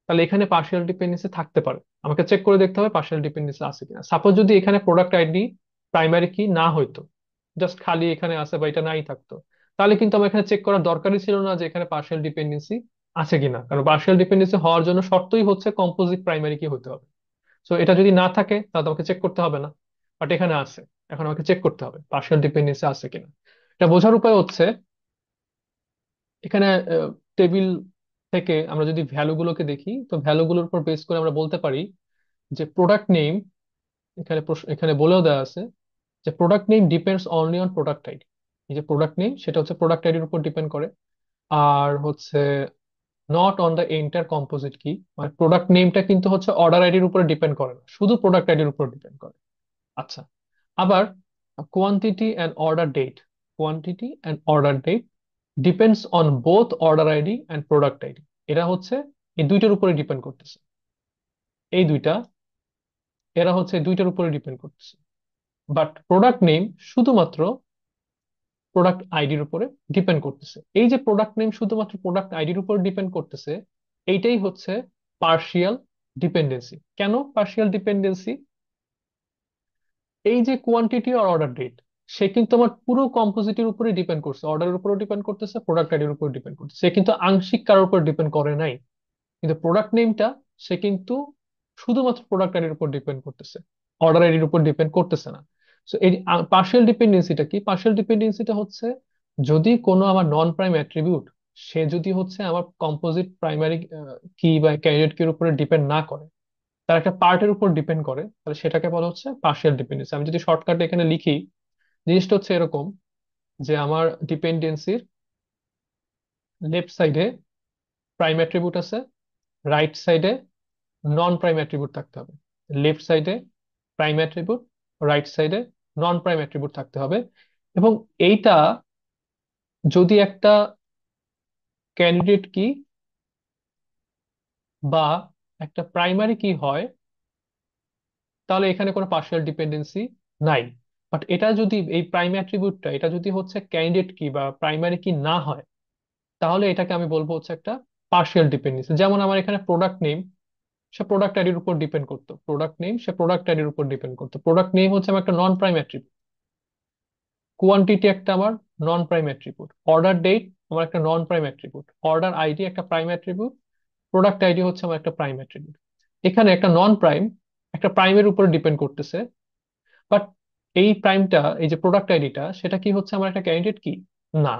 তাহলে এখানে পার্শিয়াল ডিপেন্ডেন্সি থাকতে পারে, আমাকে চেক করে দেখতে হবে পার্শিয়াল ডিপেন্ডেন্সি আছে কিনা। সাপোজ যদি এখানে প্রোডাক্ট আইডি প্রাইমারি কি না হইতো, জাস্ট খালি এখানে আছে বা এটা নাই থাকতো, তাহলে কিন্তু আমার এখানে চেক করার দরকারই ছিল না যে এখানে পার্শিয়াল ডিপেন্ডেন্সি আছে কিনা, কারণ পার্শিয়াল ডিপেন্ডেন্সি হওয়ার জন্য শর্তই হচ্ছে কম্পোজিট প্রাইমারি কি হতে হবে। সো এটা যদি না থাকে তাহলে আমাকে চেক করতে হবে না, বাট এখানে আছে, এখন আমাকে চেক করতে হবে পার্শিয়াল ডিপেন্ডেন্সি আছে কিনা। এটা বোঝার উপায় হচ্ছে এখানে টেবিল থেকে আমরা যদি ভ্যালু গুলোকে দেখি, তো ভ্যালু গুলোর উপর বেস করে আমরা বলতে পারি যে প্রোডাক্ট নেম, এখানে বলেও দেওয়া আছে যে product name depends only on product ID. এই যে প্রোডাক্ট নেম সেটা হচ্ছে প্রোডাক্ট আইডির উপর ডিপেন্ড করে। আর হচ্ছে not on the enter composite কি, মানে প্রোডাক্ট নেমটা কিন্তু হচ্ছে অর্ডার আইডির উপরে ডিপেন্ড করে না, শুধু প্রোডাক্ট আইডির উপর ডিপেন্ড করে। আচ্ছা, আবার quantity and order date, quantity and order date depends on both order ID and product ID. এটা হচ্ছে এই দুইটার উপরে ডিপেন্ড করতেছে। এই দুইটা, এরা হচ্ছে এই দুইটার উপরে ডিপেন্ড করতেছে। বাট প্রোডাক্ট নেম শুধুমাত্র প্রোডাক্ট আইডির উপরে ডিপেন্ড করতেছে। এই যে প্রোডাক্ট নেম শুধুমাত্র প্রোডাক্ট আইডির উপর ডিপেন্ড করতেছে, এইটাই হচ্ছে পার্শিয়াল ডিপেন্ডেন্সি। কেন পার্শিয়াল ডিপেন্ডেন্সি? এই যে কোয়ান্টিটি আর অর্ডার ডেট, সে কিন্তু আমার পুরো কম্পোজিটের উপরে ডিপেন্ড করছে, অর্ডারের উপরও ডিপেন্ড করতেছে, প্রোডাক্ট আইডির উপর ডিপেন্ড করতেছে, সে কিন্তু আংশিক কারোর উপর ডিপেন্ড করে নাই। কিন্তু প্রোডাক্ট নেমটা, সে কিন্তু শুধুমাত্র প্রোডাক্ট আইডির উপর ডিপেন্ড করতেছে, অর্ডার আইডির উপর ডিপেন্ড করতেছে না। সো এই পার্শিয়াল ডিপেন্ডেন্সিটা কি? পার্শিয়াল ডিপেন্ডেন্সিটা হচ্ছে যদি কোনো আমার নন প্রাইম অ্যাট্রিবিউট সে যদি হচ্ছে আমার কম্পোজিট প্রাইমারি কি বা ক্যান্ডিডেট কির উপরে ডিপেন্ড না করে, তার একটা পার্টের উপর ডিপেন্ড করে, তাহলে সেটাকে বলা হচ্ছে পার্শিয়াল ডিপেন্ডেন্সি। আমি যদি শর্টকাটে এখানে লিখি, জিনিসটা হচ্ছে এরকম যে আমার ডিপেন্ডেন্সির লেফট সাইডে প্রাইম অ্যাট্রিবিউট আছে, রাইট সাইডে নন প্রাইম অ্যাট্রিবিউট থাকতে হবে। লেফট সাইডে প্রাইম অ্যাট্রিবিউট, রাইট সাইডে নন প্রাইম অ্যাট্রিবিউট থাকতে হবে। এবং এইটা যদি একটা ক্যান্ডিডেট কি বা একটা প্রাইমারি কি হয়, তাহলে এখানে কোনো পার্শিয়াল ডিপেন্ডেন্সি নাই। বাট এটা যদি এই প্রাইম অ্যাট্রিবিউটটা এটা যদি হচ্ছে ক্যান্ডিডেট কি বা প্রাইমারি কি না হয়, তাহলে এটাকে আমি বলবো হচ্ছে একটা পার্শিয়াল ডিপেন্ডেন্সি। যেমন আমার এখানে প্রোডাক্ট নেম, সে প্রোডাক্ট আইডির উপর ডিপেন্ড করতো, প্রোডাক্ট নেম সে প্রোডাক্ট আইডির উপর ডিপেন্ড করতো। প্রোডাক্ট নেম হচ্ছে আমার একটা নন প্রাইম অ্যাট্রিবিউট, কোয়ান্টিটি একটা আমার non prime attribute, order date আমার একটা non prime attribute, order ID একটা প্রাইম অ্যাট্রিবিউট, প্রোডাক্ট আইডি হচ্ছে আমার একটা প্রাইম অ্যাট্রিবিউট। এখানে একটা নন প্রাইম একটা প্রাইমের উপর ডিপেন্ড করতেছে, বাট এই প্রাইমটা, এই যে প্রোডাক্ট আইডিটা, সেটা কি হচ্ছে আমার একটা ক্যান্ডিডেট কি? না।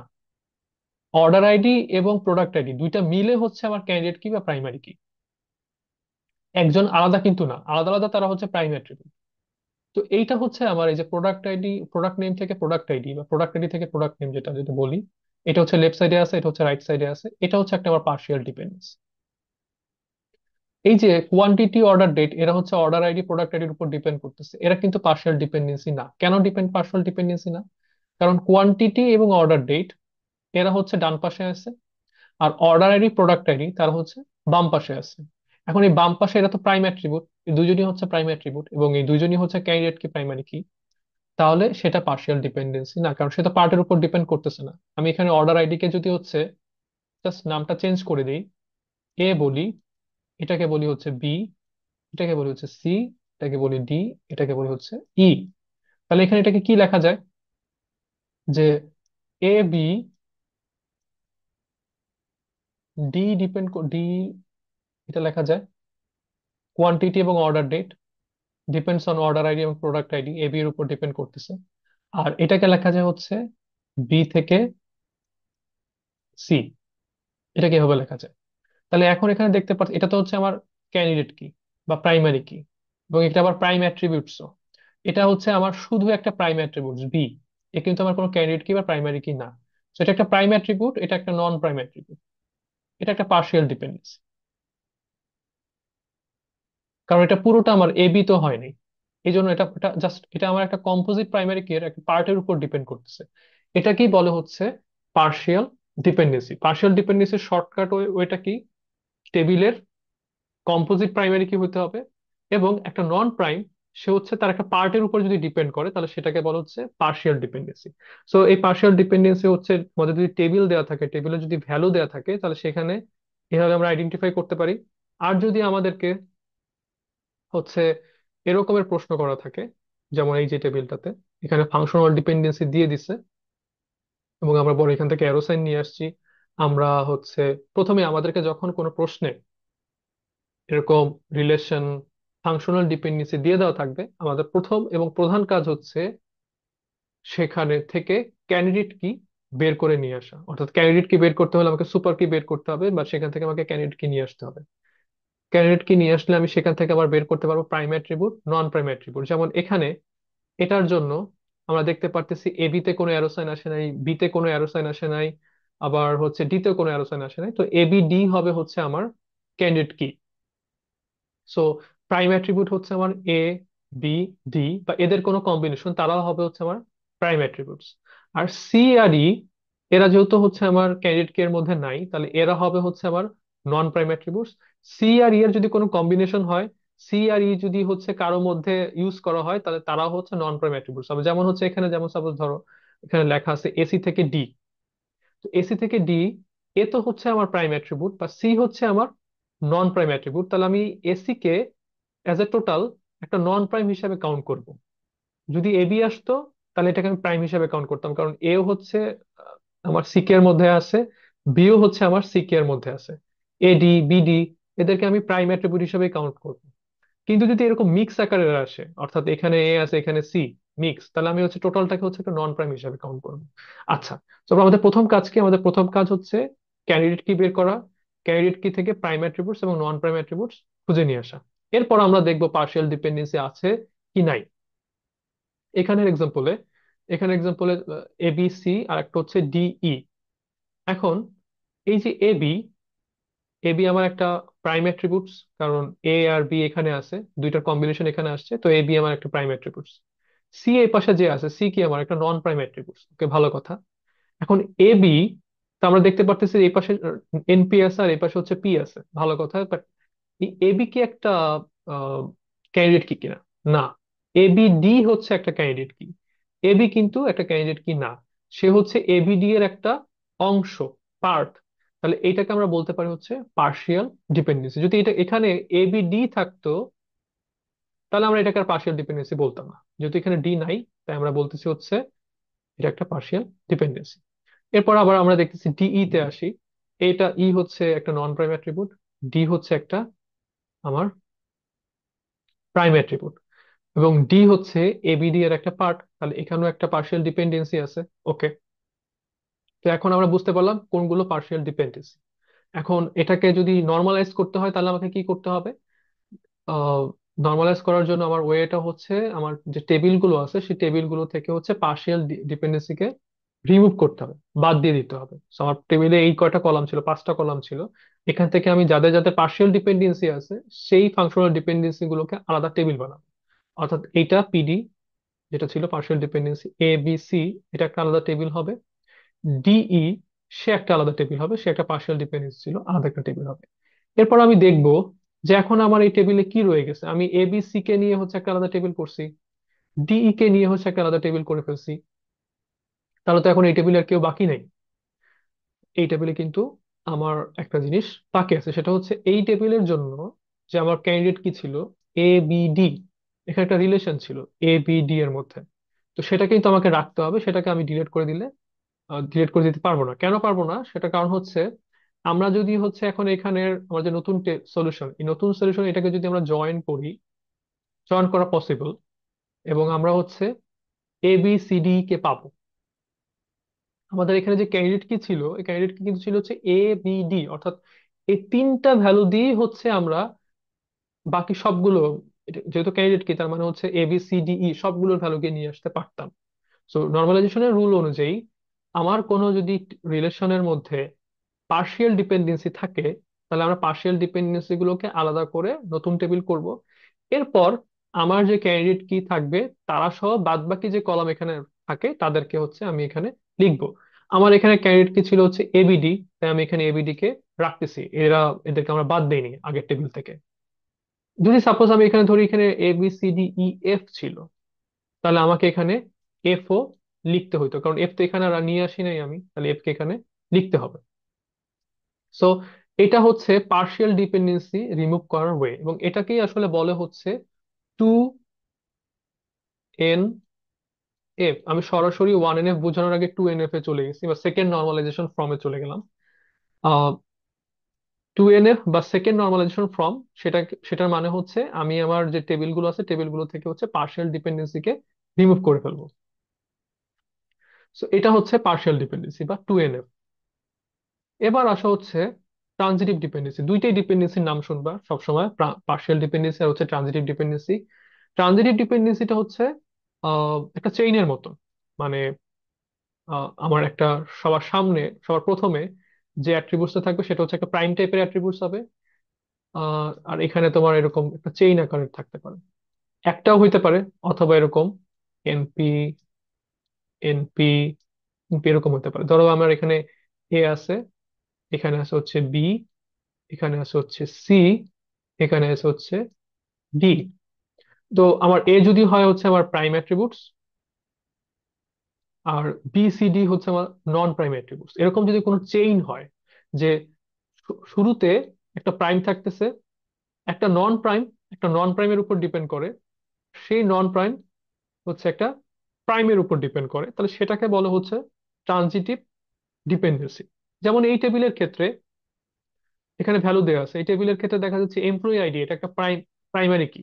অর্ডার আইডি এবং প্রোডাক্ট আইডি দুইটা মিলে হচ্ছে আমার ক্যান্ডিডেট কি বা প্রাইমারি কি। একজন আলাদা কিন্তু না, আলাদা আলাদা তারা হচ্ছে প্রাইম অ্যাট্রিবিউট। তো এইটা হচ্ছে আমার এই যে প্রোডাক্ট আইডি, প্রোডাক্ট নেম থেকে প্রোডাক্ট আইডি বা প্রোডাক্ট আইডি থেকে প্রোডাক্ট নেম, যেটা যেটা বলি, এটা হচ্ছে লেফট সাইডে আছে, এটা হচ্ছে রাইট সাইডে আছে, এটা হচ্ছে একটা আমার পার্শিয়াল ডিপেন্ডেন্স। এই যে কোয়ান্টিটি, অর্ডার ডেট, এরা হচ্ছে অর্ডার আইডি প্রোডাক্ট আইডির উপর ডিপেন্ড করতেছে, এরা কিন্তু পার্শিয়াল ডিপেন্ডেন্সি না। কেন পার্শিয়াল ডিপেন্ডেন্সি না? কারণ কোয়ান্টিটি এবং অর্ডার ডেট এরা হচ্ছে ডান পাশে আছে, আর অর্ডার আইডি প্রোডাক্ট আইডি তারা হচ্ছে বাম পাশে আছে। এখন এই বাম পাশে এরা তো প্রাইম অ্যাট্রিবিউট, এই দুইজনই হচ্ছে প্রাইম অ্যাট্রিবিউট এবং এই দুইজনই হচ্ছে ক্যান্ডিডেট কি প্রাইমারি কি। তাহলে সেটা পার্শিয়াল ডিপেন্ডেন্সি না, কারণ সেটা পার্টের উপর ডিপেন্ড করতেছে না। আমি এখানে অর্ডার আইডি কে যদি হচ্ছে জাস্ট নামটা চেঞ্জ করে দিই, এ বলি, এটাকে বলি হচ্ছে বি, এটাকে বলি হচ্ছে সি, এটাকে বলি ডি, এটাকে বলি হচ্ছে ই, তাহলে এখানে এটাকে কি লেখা যায়? যে এ বি ডি ডি, এটা লেখা যায় কোয়ান্টিটি এবং order date depends on order ID এবং প্রোডাক্ট আইডি, এ বি এর উপর ডিপেন্ড করতেছে। আর এটাকে লেখা যায় হচ্ছে বি থেকে সি, এটা কিভাবে লেখা যায়? তাহলে এখন এখানে দেখতে পাচ্ছি এটা তো হচ্ছে আমার ক্যান্ডিডেট কি বা প্রাইমারি কি, এবং এটা আবার প্রাইম অ্যাট্রিবিউটস। এটা হচ্ছে আমার শুধু একটা প্রাইম অ্যাট্রিবিউটস বি, এ কিন্তু আমার কোনো ক্যান্ডিডেট কি বা প্রাইমারি কি না। তো এটা একটা প্রাইম অ্যাট্রিবিউট, এটা একটা নন প্রাইম অ্যাট্রিবিউট, এটা একটা পার্শিয়াল ডিপেন্ডেন্সি। কারণ এটা পুরোটা আমার এ বি তো হয়নি, এই জন্য এটা এটা জাস্ট এটা আমার একটা কম্পোজিট প্রাইমারি কি এর একটা পার্টের উপর ডিপেন্ড করতেছে। এটাকেই বলে হচ্ছে পার্শিয়াল ডিপেন্ডেন্সি। পার্শিয়াল ডিপেন্ডেন্সির শর্টকাট ওইটা কি? টেবিলের কম্পোজিট প্রাইমারি কি হতে হবে এবং একটা নন প্রাইম সে হচ্ছে তার একটা পার্টের উপর যদি ডিপেন্ড করে, তাহলে সেটাকে বলা হচ্ছে পার্শিয়াল ডিপেন্ডেন্সি। সো এই পার্শিয়াল ডিপেন্ডেন্সি হচ্ছে আমাদের যদি টেবিল দেওয়া থাকে, টেবিলে যদি ভ্যালু দেওয়া থাকে, তাহলে সেখানে এভাবে আমরা আইডেন্টিফাই করতে পারি। আর যদি আমাদেরকে হচ্ছে এরকমের প্রশ্ন করা থাকে, যেমন এই যে টেবিলটাতে এখানে ফাংশনাল ডিপেন্ডেন্সি দিয়ে দিছে এবং আমরা পরে এখান থেকে অ্যারো সাইন নিয়ে আসছি, আমরা হচ্ছে প্রথমে আমাদেরকে যখন কোনো প্রশ্নে এরকম রিলেশন ফাংশনাল ডিপেন্ডেন্সি দিয়ে দেওয়া থাকবে, আমাদের প্রথম এবং প্রধান কাজ হচ্ছে সেখানে থেকে ক্যান্ডিডেট কি বের করে নিয়ে আসা। অর্থাৎ ক্যান্ডিডেট কি বের করতে হলে আমাকে সুপার কি বের করতে হবে, বা সেখান থেকে আমাকে ক্যান্ডিডেট কি নিয়ে আসতে হবে। ক্যান্ডিডেট কি নিয়ে আসলে আমি সেখান থেকে আবার বের করতে পারবো prime attribute, non prime attribute. যেমন এখানে এটার জন্য আমরা দেখতে পারতেছি এ বি তে কোনো অ্যারো সাইন আসে নাই, বি তে কোনো অ্যারো সাইন আসে নাই, আবার হচ্ছে ডি তে কোনো অ্যারো সাইন আসে নাই। তো এ বি ডি হবে হচ্ছে আমার ক্যান্ডিডেট কি। সো প্রাইম অ্যাট্রিবিউট হচ্ছে আমার এ, বি, ডি বা এদের কোনো কম্বিনেশন, তারাও হবে হচ্ছে আমার প্রাইম অ্যাট্রিবিউটস। আর সি আর ই, এরা যেহেতু হচ্ছে আমার ক্যান্ডিডেট কে এর মধ্যে নাই, তাহলে এরা হবে হচ্ছে আমার নন প্রাইম অ্যাট্রিবিউটস। সি আর ই এর যদি কোনো কম্বিনেশন হয়, সি আর ই যদি হচ্ছে কারো মধ্যে ইউজ করা হয়, তাহলে তারাও হচ্ছে নন প্রাইম অ্যাট্রিবিউটস হবে। যেমন হচ্ছে এখানে, যেমন সাপোজ ধরো এখানে লেখা আছে এসি থেকে ডি, তো এসি থেকে ডি, এ তো হচ্ছে আমার প্রাইম অ্যাট্রিবিউট বা সি হচ্ছে আমার নন প্রাইম অ্যাট্রিবিউট, তাহলে আমি AC K as a total একটা নন প্রাইম হিসাবে কাউন্ট করব। যদি এবি আসতো, তাহলে এটাকে আমি প্রাইম হিসাবে কাউন্ট করতাম, কারণ এও হচ্ছে আমার সিকে এর মধ্যে আছে, বিও হচ্ছে আমার সিকে এর মধ্যে আছে, এডি বিডি এদেরকে আমি প্রাইম অ্যাট্রিবিউট হিসেবে কাউন্ট করব। কিন্তু যদি এরকম মিক্স আকারের আসে, অর্থাৎ এখানে এ আছে এখানে সি, মিক্স, তাহলে আমি হচ্ছে টোটালটাকে হচ্ছে একটা নন প্রাইম হিসাবে কাউন্ট করবো। আচ্ছা, তো আমাদের প্রথম কাজ কি? আমাদের প্রথম কাজ হচ্ছে ক্যান্ডিডেট কি বের করা, ক্যান্ডিডেট কি থেকে প্রাইম অ্যাট্রিবিউটস এবং নন প্রাইম অ্যাট্রিবিউটস খুঁজে নিয়ে আসা। এরপর আমরা দেখবো পার্শিয়াল ডিপেন্ডেন্সি আছে কি নাই। এখানের এক্সাম্পলে, এখানে এ বি সি আর একটা হচ্ছে ডিই। এখন এই যে এ বি, এ বি আমার একটা প্রাইম অ্যাট্রিবিউটস, কারণ এ আর বি এখানে আছে, দুইটার কম্বিনেশন এখানে আসছে, তো এ বি আমার একটা প্রাইম অ্যাট্রিবিউটস। সি এই পাশে যে আছে, সি কি আমার একটা নন প্রাইম অ্যাট্রিবিউটস। ওকে, ভালো কথা। এখন এ বি, তো আমরা দেখতে পারতেছি এই পাশে এনপি আছে আর এই পাশে হচ্ছে পি আছে, ভালো কথা। বাট এ বি কি একটা ক্যান্ডিডেট কি কিনা? না। এ বি ডি হচ্ছে একটা ক্যান্ডিডেট কি, এ বি কিন্তু একটা ক্যান্ডিডেট কি না, সে হচ্ছে এ বি ডি এর একটা অংশ, পার্ট। তাহলে এটাকে আমরা বলতে পারি হচ্ছে পার্শিয়াল ডিপেন্ডেন্সি। যদি এটা এখানে এ বি ডি থাকতো, তাহলে আমরা এটাকে আর পার্শিয়াল ডিপেন্ডেন্সি বলতাম না। যেহেতু এখানে ডি নাই, তাই আমরা বলতেছি হচ্ছে এটা একটা পার্শিয়াল ডিপেন্ডেন্সি। এরপর আবার আমরা দেখতেছি ডিই তে আসি। এটা ই হচ্ছে একটা নন প্রাইম অ্যাট্রিবিউট, ডি হচ্ছে একটা আমার প্রাইম অ্যাট্রিবিউট, এবং ডি হচ্ছে এবিডি এর একটা পার্ট, তাহলে এখানেও একটা পার্শিয়াল ডিপেন্ডেন্সি আছে। ওকে, তো এখন আমরা বুঝতে পারলাম কোনগুলো পার্শিয়াল ডিপেন্ডেন্সি। এখন এটাকে যদি নর্মালাইজ করতে হয়, তাহলে আমাকে কি করতে হবে? নর্মালাইজ করার জন্য আমার ওয়েটা হচ্ছে আমার যে টেবিল গুলো আছে সেই টেবিল গুলো থেকে হচ্ছে পার্শিয়াল ডিপেন্ডেন্সিকে রিমুভ করতে হবে, বাদ দিয়ে দিতে হবে। So, আমার টেবিলে এই কয়টা কলাম ছিল, 5টা কলাম ছিল, এখান থেকে আমি যাদের যাদের পার্শিয়াল ডিপেন্ডেন্সি আছে সেই ফাংশনাল ডিপেন্ডেন্সি গুলোকে আলাদা টেবিল বানাবো। অর্থাৎ এইটা পিডি, যেটা ছিল পার্শিয়াল ডিপেন্ডেন্সি, এ বি সি, এটা একটা আলাদা টেবিল হবে। ডিই, সে একটা আলাদা টেবিল হবে, সে একটা পার্শিয়াল ডিপেন্ডেন্সি ছিল, আলাদা একটা টেবিল হবে। এরপর আমি দেখব যে এখন আমার এই টেবিলে কি রয়ে গেছে। আমি এ বি সি কে নিয়ে হচ্ছে একটা আলাদা টেবিল করছি, ডিই কে নিয়ে হচ্ছে একটা আলাদা টেবিল করে ফেলছি, তাহলে তো এখন এই টেবিলে আর কেউ বাকি নাই। এই টেবিলে কিন্তু আমার একটা জিনিস বাকি আছে, সেটা হচ্ছে এই টেবিলের জন্য যে আমার ক্যান্ডিডেট কি ছিল, এ বি ডি, এখানে একটা রিলেশন ছিল এ বি ডি এর মধ্যে। তো সেটা কিন্তু আমাকে রাখতে হবে, সেটাকে আমি ডিলিট করে দিতে পারবো না। কেন পারবো না? সেটা কারণ হচ্ছে আমরা যদি হচ্ছে এখন এখানের আমার যে নতুন সলিউশন, এই নতুন সলিউশন এটাকে যদি আমরা জয়েন করি, জয়েন করা পসিবল, এবং আমরা হচ্ছে এ বি সি ডি কে পাবো। আমাদের এখানে যে ক্যান্ডিডেট কি ছিল, এই ক্যান্ডিডেট কি কিন্তু ছিল হচ্ছে এ বি ডি, অর্থাৎ এই তিনটা ভ্যালু দিয়ে হচ্ছে আমরা বাকি সবগুলো, যেহেতু ক্যান্ডিডেট কি তার মানে হচ্ছে এ বি সি ডি ই সবগুলোর ভ্যালুকে নিয়ে আসতে পারতাম। সো নর্মালাইজেশনের রুল অনুযায়ী আমার কোনো যদি রিলেশনের মধ্যে পার্শিয়াল ডিপেন্ডেন্সি থাকে, তাহলে আমরা পার্শিয়াল ডিপেন্ডেন্সি গুলোকে আলাদা করে নতুন টেবিল করব। এরপর আমার যে ক্যান্ডিডেট কি থাকবে তারা সহ বাদ বাকি যে কলাম এখানে থাকে তাদেরকে হচ্ছে আমি এখানে লিখবো। আমার এখানে ক্যান্ডিডেট কি ছিল হচ্ছে এবিডি, তাই আমি এখানে এবিডি কে রাখতেছি, এদেরকে আমরা বাদ দেইনি আগের টেবিল থেকে। যদি সাপোজ আমি এখানে ধরি এখানে A B C D E F ছিল, তাহলে আমাকে এখানে এফ ও লিখতে হতো, কারণ এফ তো এখানে আর নিয়ে আসি নাই আমি, তাহলে এফ কে এখানে লিখতে হবে। সো এটা হচ্ছে পার্শিয়াল ডিপেন্ডেন্সি রিমুভ করার ওয়ে, এবং এটাকেই আসলে বলে হচ্ছে টু এন এফ। আমি সরাসরি ওয়ান এন এফ বোঝানোর আগে টু এন এফ এ চলে গেছি, বা সেকেন্ড নর্মালাইজেশন ফর্মে চলে গেলাম। টু এন এফ বা সেকেন্ড নর্মালাইজেশন ফর্ম, সেটার মানে হচ্ছে আমি আমার যে টেবিলগুলো আছে টেবিলগুলো থেকে হচ্ছে পার্শিয়াল ডিপেন্ডেন্সিকে রিমুভ করে ফেলবো। সো এটা হচ্ছে পার্শিয়াল ডিপেন্ডেন্সি বা টু এন এফ। এবার আসা হচ্ছে ট্রানজিটিভ ডিপেন্ডেন্সি। দুইটাই ডিপেন্ডেন্সির নাম শুনবা সবসময়, পার্শিয়াল ডিপেন্ডেন্সি আর হচ্ছে ট্রানজিটিভ ডিপেন্ডেন্সি। ট্রানজিটিভ ডিপেন্ডেন্সিটা হচ্ছে একটা চেইনের মতন। মানে আমার একটা সবার সামনে, সবার প্রথমে যে অ্যাট্রিবিউটসটা থাকবে সেটা হচ্ছে একটা প্রাইম টাইপের অ্যাট্রিবিউটস হবে। আর এখানে তোমার এরকম একটা চেইন আকারের থাকতে পারে, একটাও হইতে পারে, অথবা এরকম এনপি এনপি এনপি এরকম হতে পারে। ধরো আমার এখানে এ আছে, এখানে আছে হচ্ছে বি, এখানে আছে হচ্ছে সি, এখানে আছে হচ্ছে ডি। তো আমার এ যদি হয় হচ্ছে আমার প্রাইম অ্যাট্রিবিউটস, আর বি সি ডি হচ্ছে আমার নন প্রাইম অ্যাট্রিবিউটস। এরকম যদি কোনো চেইন হয় যে শুরুতে একটা প্রাইম থাকতেছে, একটা নন প্রাইম, একটা নন প্রাইমের উপর ডিপেন্ড করে, সেই নন প্রাইম হচ্ছে একটা প্রাইমের উপর ডিপেন্ড করে, তাহলে সেটাকে বলা হচ্ছে ট্রানজিটিভ ডিপেন্ডেন্সি। যেমন এই টেবিলের ক্ষেত্রে এখানে ভ্যালু দেওয়া আছে, এই টেবিলের ক্ষেত্রে দেখা যাচ্ছে এমপ্লয়ি আইডি, এটা একটা প্রাইমারি কি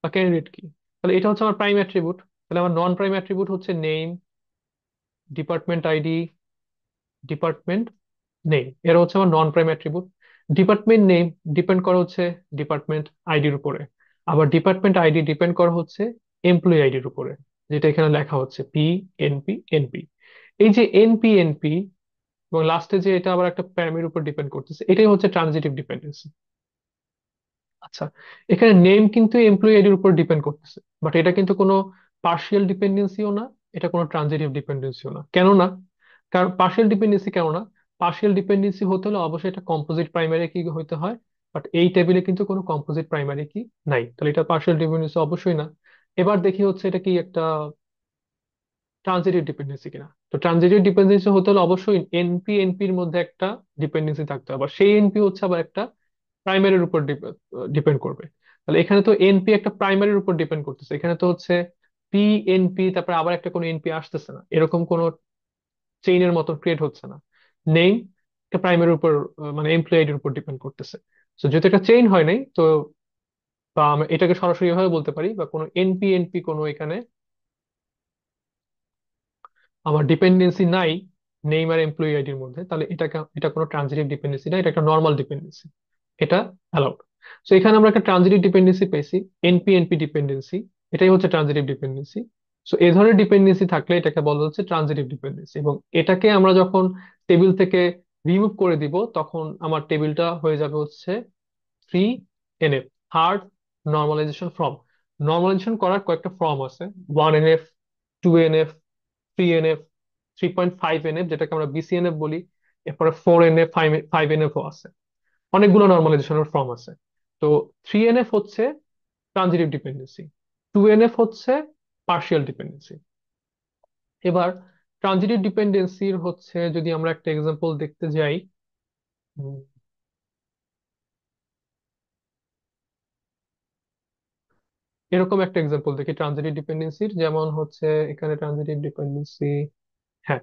বা ক্যান্ডিডেট কি, তাহলে এটা হচ্ছে আমার প্রাইম অ্যাট্রিবিউট। তাহলে আমার নন প্রাইম অ্যাট্রিবিউট হচ্ছে name, department ID, department name, এরা হচ্ছে আমার non prime attribute. Department name depend করা হচ্ছে ডিপার্টমেন্ট আইডির উপরে, আবার ডিপার্টমেন্ট আইডি ডিপেন্ড করা হচ্ছে এমপ্লয়ি আইডির উপরে, যেটা এখানে লেখা হচ্ছে পি এনপি এনপি। এই যে এনপি এনপি এবং লাস্টে যে এটা আবার একটা প্যারামির উপর ডিপেন্ড করতেছে, এটাই হচ্ছে ট্রানজিটিভ ডিপেন্ডেন্সি। আচ্ছা, এখানে নেম কিন্তু এমপ্লয়ি আইডির উপর ডিপেন্ড করতেছে, বাট এটা কিন্তু কোনো পার্শিয়াল ডিপেন্ডেন্সিও না, এটা কোনো ট্রানজিটিভ ডিপেন্ডেন্সিও না। কেন না? কারণ পার্শিয়াল ডিপেন্ডেন্সি কেন না? পার্শিয়াল ডিপেন্ডেন্সি হতে হলে অবশ্যই এটা কম্পোজিট প্রাইমারি কি হতে হয়, বাট এই টেবিলে কিন্তু কোনো কম্পোজিট প্রাইমারি কি নাই, তাহলে এটা পার্শিয়াল ডিপেন্ডেন্সি অবশ্যই না। এবার দেখি হচ্ছে এটা কি একটা ট্রানজিটিভ ডিপেন্ডেন্সি কিনা। তো ট্রানজিটিভ ডিপেন্ডেন্সি হতে হলে অবশ্যই এনপি এনপির মধ্যে একটা ডিপেন্ডেন্সি থাকতে হবে, আবার সেই এনপি হচ্ছে আবার একটা প্রাইমারির উপর ডিপেন্ড করবে। তাহলে এখানে তো এনপি একটা প্রাইমারির উপর ডিপেন্ড করতেছে, এখানে তো হচ্ছে পি এনপি তারপরে আবার একটা কোনো এনপি আসতেছে না, এরকম কোনো চেইনের মতো ক্রিয়েট হচ্ছে না। নেম একটা প্রাইমারির উপর মানে এমপ্লয়ি আইডির উপর ডিপেন্ড করতেছে। তো যেহেতু একটা চেইন হয় নাই, তো বা আমরা এটাকে সরাসরি ভাবে বলতে পারি, বা কোনো এনপি এনপি কোনো এখানে আমার ডিপেন্ডেন্সি নাই নেইম আর এমপ্লয়ি আইডির মধ্যে, তাহলে এটা কোনো ট্রানজিটিভ ডিপেন্ডেন্সি না, এটা একটা নর্মাল ডিপেন্ডেন্সি, এটা অ্যালাউড। তো এখানে আমরা একটা ট্রানজিটিভ ডিপেন্ডেন্সি পেয়েছি, এনপি এনপি ডিপেন্ডেন্সি, এটাই হচ্ছে ট্রানজিটিভ ডিপেন্ডেন্সি। সো এই ধরনের ডিপেন্ডেন্সি থাকলে এটাকে বলা হচ্ছে ট্রানজিটিভ ডিপেন্ডেন্সি, এবং এটাকে আমরা যখন টেবিল থেকে রিমুভ করে দিব তখন আমার টেবিলটা হয়ে যাবে হচ্ছে 3 NF, third normalization form. Normalization করার কয়েকটা ফর্ম আছে, 1 NF, 2 NF, 3 NF, 3.5 NF যেটাকে আমরা BCNF বলি, এরপরে 4 NF, 5 NF ও আছে, অনেকগুলো নর্মালাইজেশনের ফর্ম আছে। তো 3 NF হচ্ছে ট্রানজিটিভ ডিপেন্ডেন্সি, 2 NF হচ্ছে পার্শিয়াল ডিপেন্ডেন্সি। এবার ট্রানজিটিভ ডিপেন্ডেন্সির হচ্ছে যদি আমরা একটা এক্সাম্পল দেখতে যাই, উম, এরকম একটা এক্সাম্পল দেখি ট্রানজিটিভ ডিপেন্ডেন্সির, যেমন হচ্ছে এখানে ট্রানজিটিভ ডিপেন্ডেন্সি, হ্যাঁ,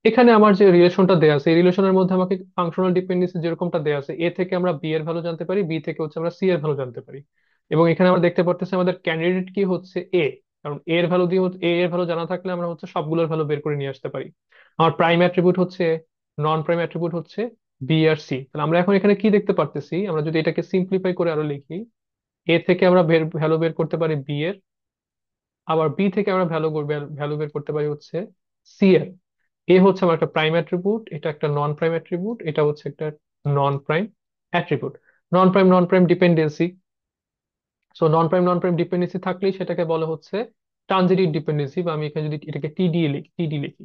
এখানে আমার যে রিলেশনটা দেয়া আছে এই রিলেশনের মধ্যে আমাকে ফাংশনাল ডিপেন্ডেন্সি যেরকমটা দেয়া আছে, এ থেকে আমরা বি এর ভ্যালু জানতে পারি, বি থেকে হচ্ছে আমরা সি এর ভ্যালু জানতে পারি। এবং এখানে আমরা দেখতে পারতেছি আমাদের ক্যান্ডিডেট কি হচ্ছে এ, কারণ এ এর ভ্যালু দিয়ে এ এর ভ্যালু জানা থাকলে আমরা হচ্ছে সবগুলোর ভ্যালু বের করে নিয়ে আসতে পারি। আমার প্রাইম অ্যাট্রিবিউট হচ্ছে, নন প্রাইম অ্যাট্রিবিউট হচ্ছে বি আর সি। তাহলে আমরা এখন এখানে কি দেখতে পারতেছি, আমরা যদি এটাকে সিম্পলিফাই করে আরো লিখি, এ থেকে আমরা ভ্যালু বের করতে পারি বি এর, আবার বি থেকে আমরা ভ্যালু বের করতে পারি হচ্ছে সি এর। এ হচ্ছে আমার একটা প্রাইম অ্যাট্রিবিউট, এটা একটা নন প্রাইম অ্যাট্রিবিউট, এটা হচ্ছে একটা non prime attribute. Non prime dependency, so non prime dependency থাকলেই সেটাকে বলা হচ্ছে ট্রানজিটিভ ডিপেন্ডেন্সি, বা আমি এখানে যদি এটাকে টিডি লিখি,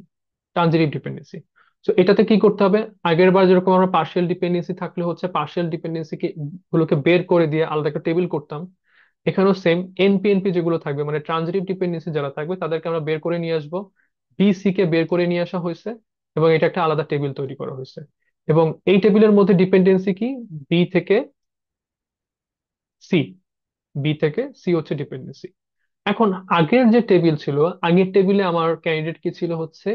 ট্রানজিটিভ ডিপেন্ডেন্সি। সো এটাতে কি করতে হবে, আগের বার যেরকম আমরা পার্শিয়াল ডিপেন্ডেন্সি থাকলে হচ্ছে পার্শিয়াল ডিপেন্ডেন্সি গুলোকে বের করে দিয়ে আলাদা একটা টেবিল করতাম, এখানেও সেম এনপি এনপি যেগুলো থাকবে মানে ট্রানজিটিভ ডিপেন্ডেন্সি যারা থাকবে তাদেরকে আমরা বের করে নিয়ে আসবো, বিসি কে বের করে নিয়ে আসা হয়েছে, এবং এটা একটা আলাদা টেবিল তৈরি করা হয়েছে। এবং এই টেবিলের মধ্যে ডিপেন্ডেন্সি কি, বি থেকে সি, বি থেকে সি হচ্ছে ডিপেন্ডেন্সি। এখন আগের যে টেবিল ছিল, আগের টেবিলে আমার ক্যান্ডিডেট কি ছিল হচ্ছে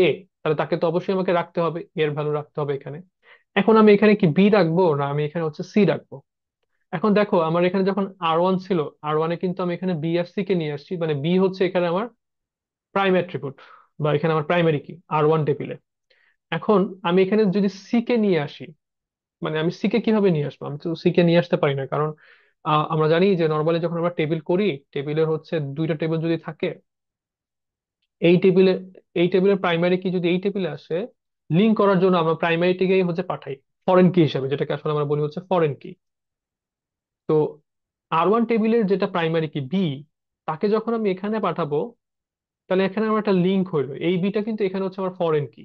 এ, তাহলে তাকে তো অবশ্যই আমাকে রাখতে হবে, এর ভ্যালু রাখতে হবে এখানে। এখন আমি এখানে কি বি রাখবো না আমি এখানে হচ্ছে সি রাখবো? এখন দেখো আমার এখানে যখন R1 ছিল, R1 এ কিন্তু আমি এখানে বি আর সি কে নিয়ে আসছি, মানে বি হচ্ছে এখানে আমার প্রাইম অ্যাট্রিবিউট, বা এখানে আমার প্রাইমারি কি R1 টেবিলে। এখন আমি এখানে যদি সি কে নিয়ে আসি, মানে আমি সি কে কিভাবে নিয়ে আসবো, আমি তো সি কে নিয়ে আসতে পারি না, কারণ আমরা জানি যে নর্মালি যখন আমরা টেবিল করি, টেবিলের হচ্ছে দুইটা টেবিল যদি থাকে, এই টেবিলে এই টেবিলের প্রাইমারি কি যদি এই টেবিলে আসে, লিঙ্ক করার জন্য আমরা প্রাইমারিটিকেই হচ্ছে পাঠাই ফরেন কি হিসাবে, যেটাকে আসলে আমরা বলি হচ্ছে ফরেন কি। তো R1 টেবিলের যেটা প্রাইমারি কি বি, তাকে যখন আমি এখানে পাঠাবো, তাহলে এখানে আমার একটা লিঙ্ক হইলো, এই বিটা কিন্তু এখানে হচ্ছে আমার ফরেন কি।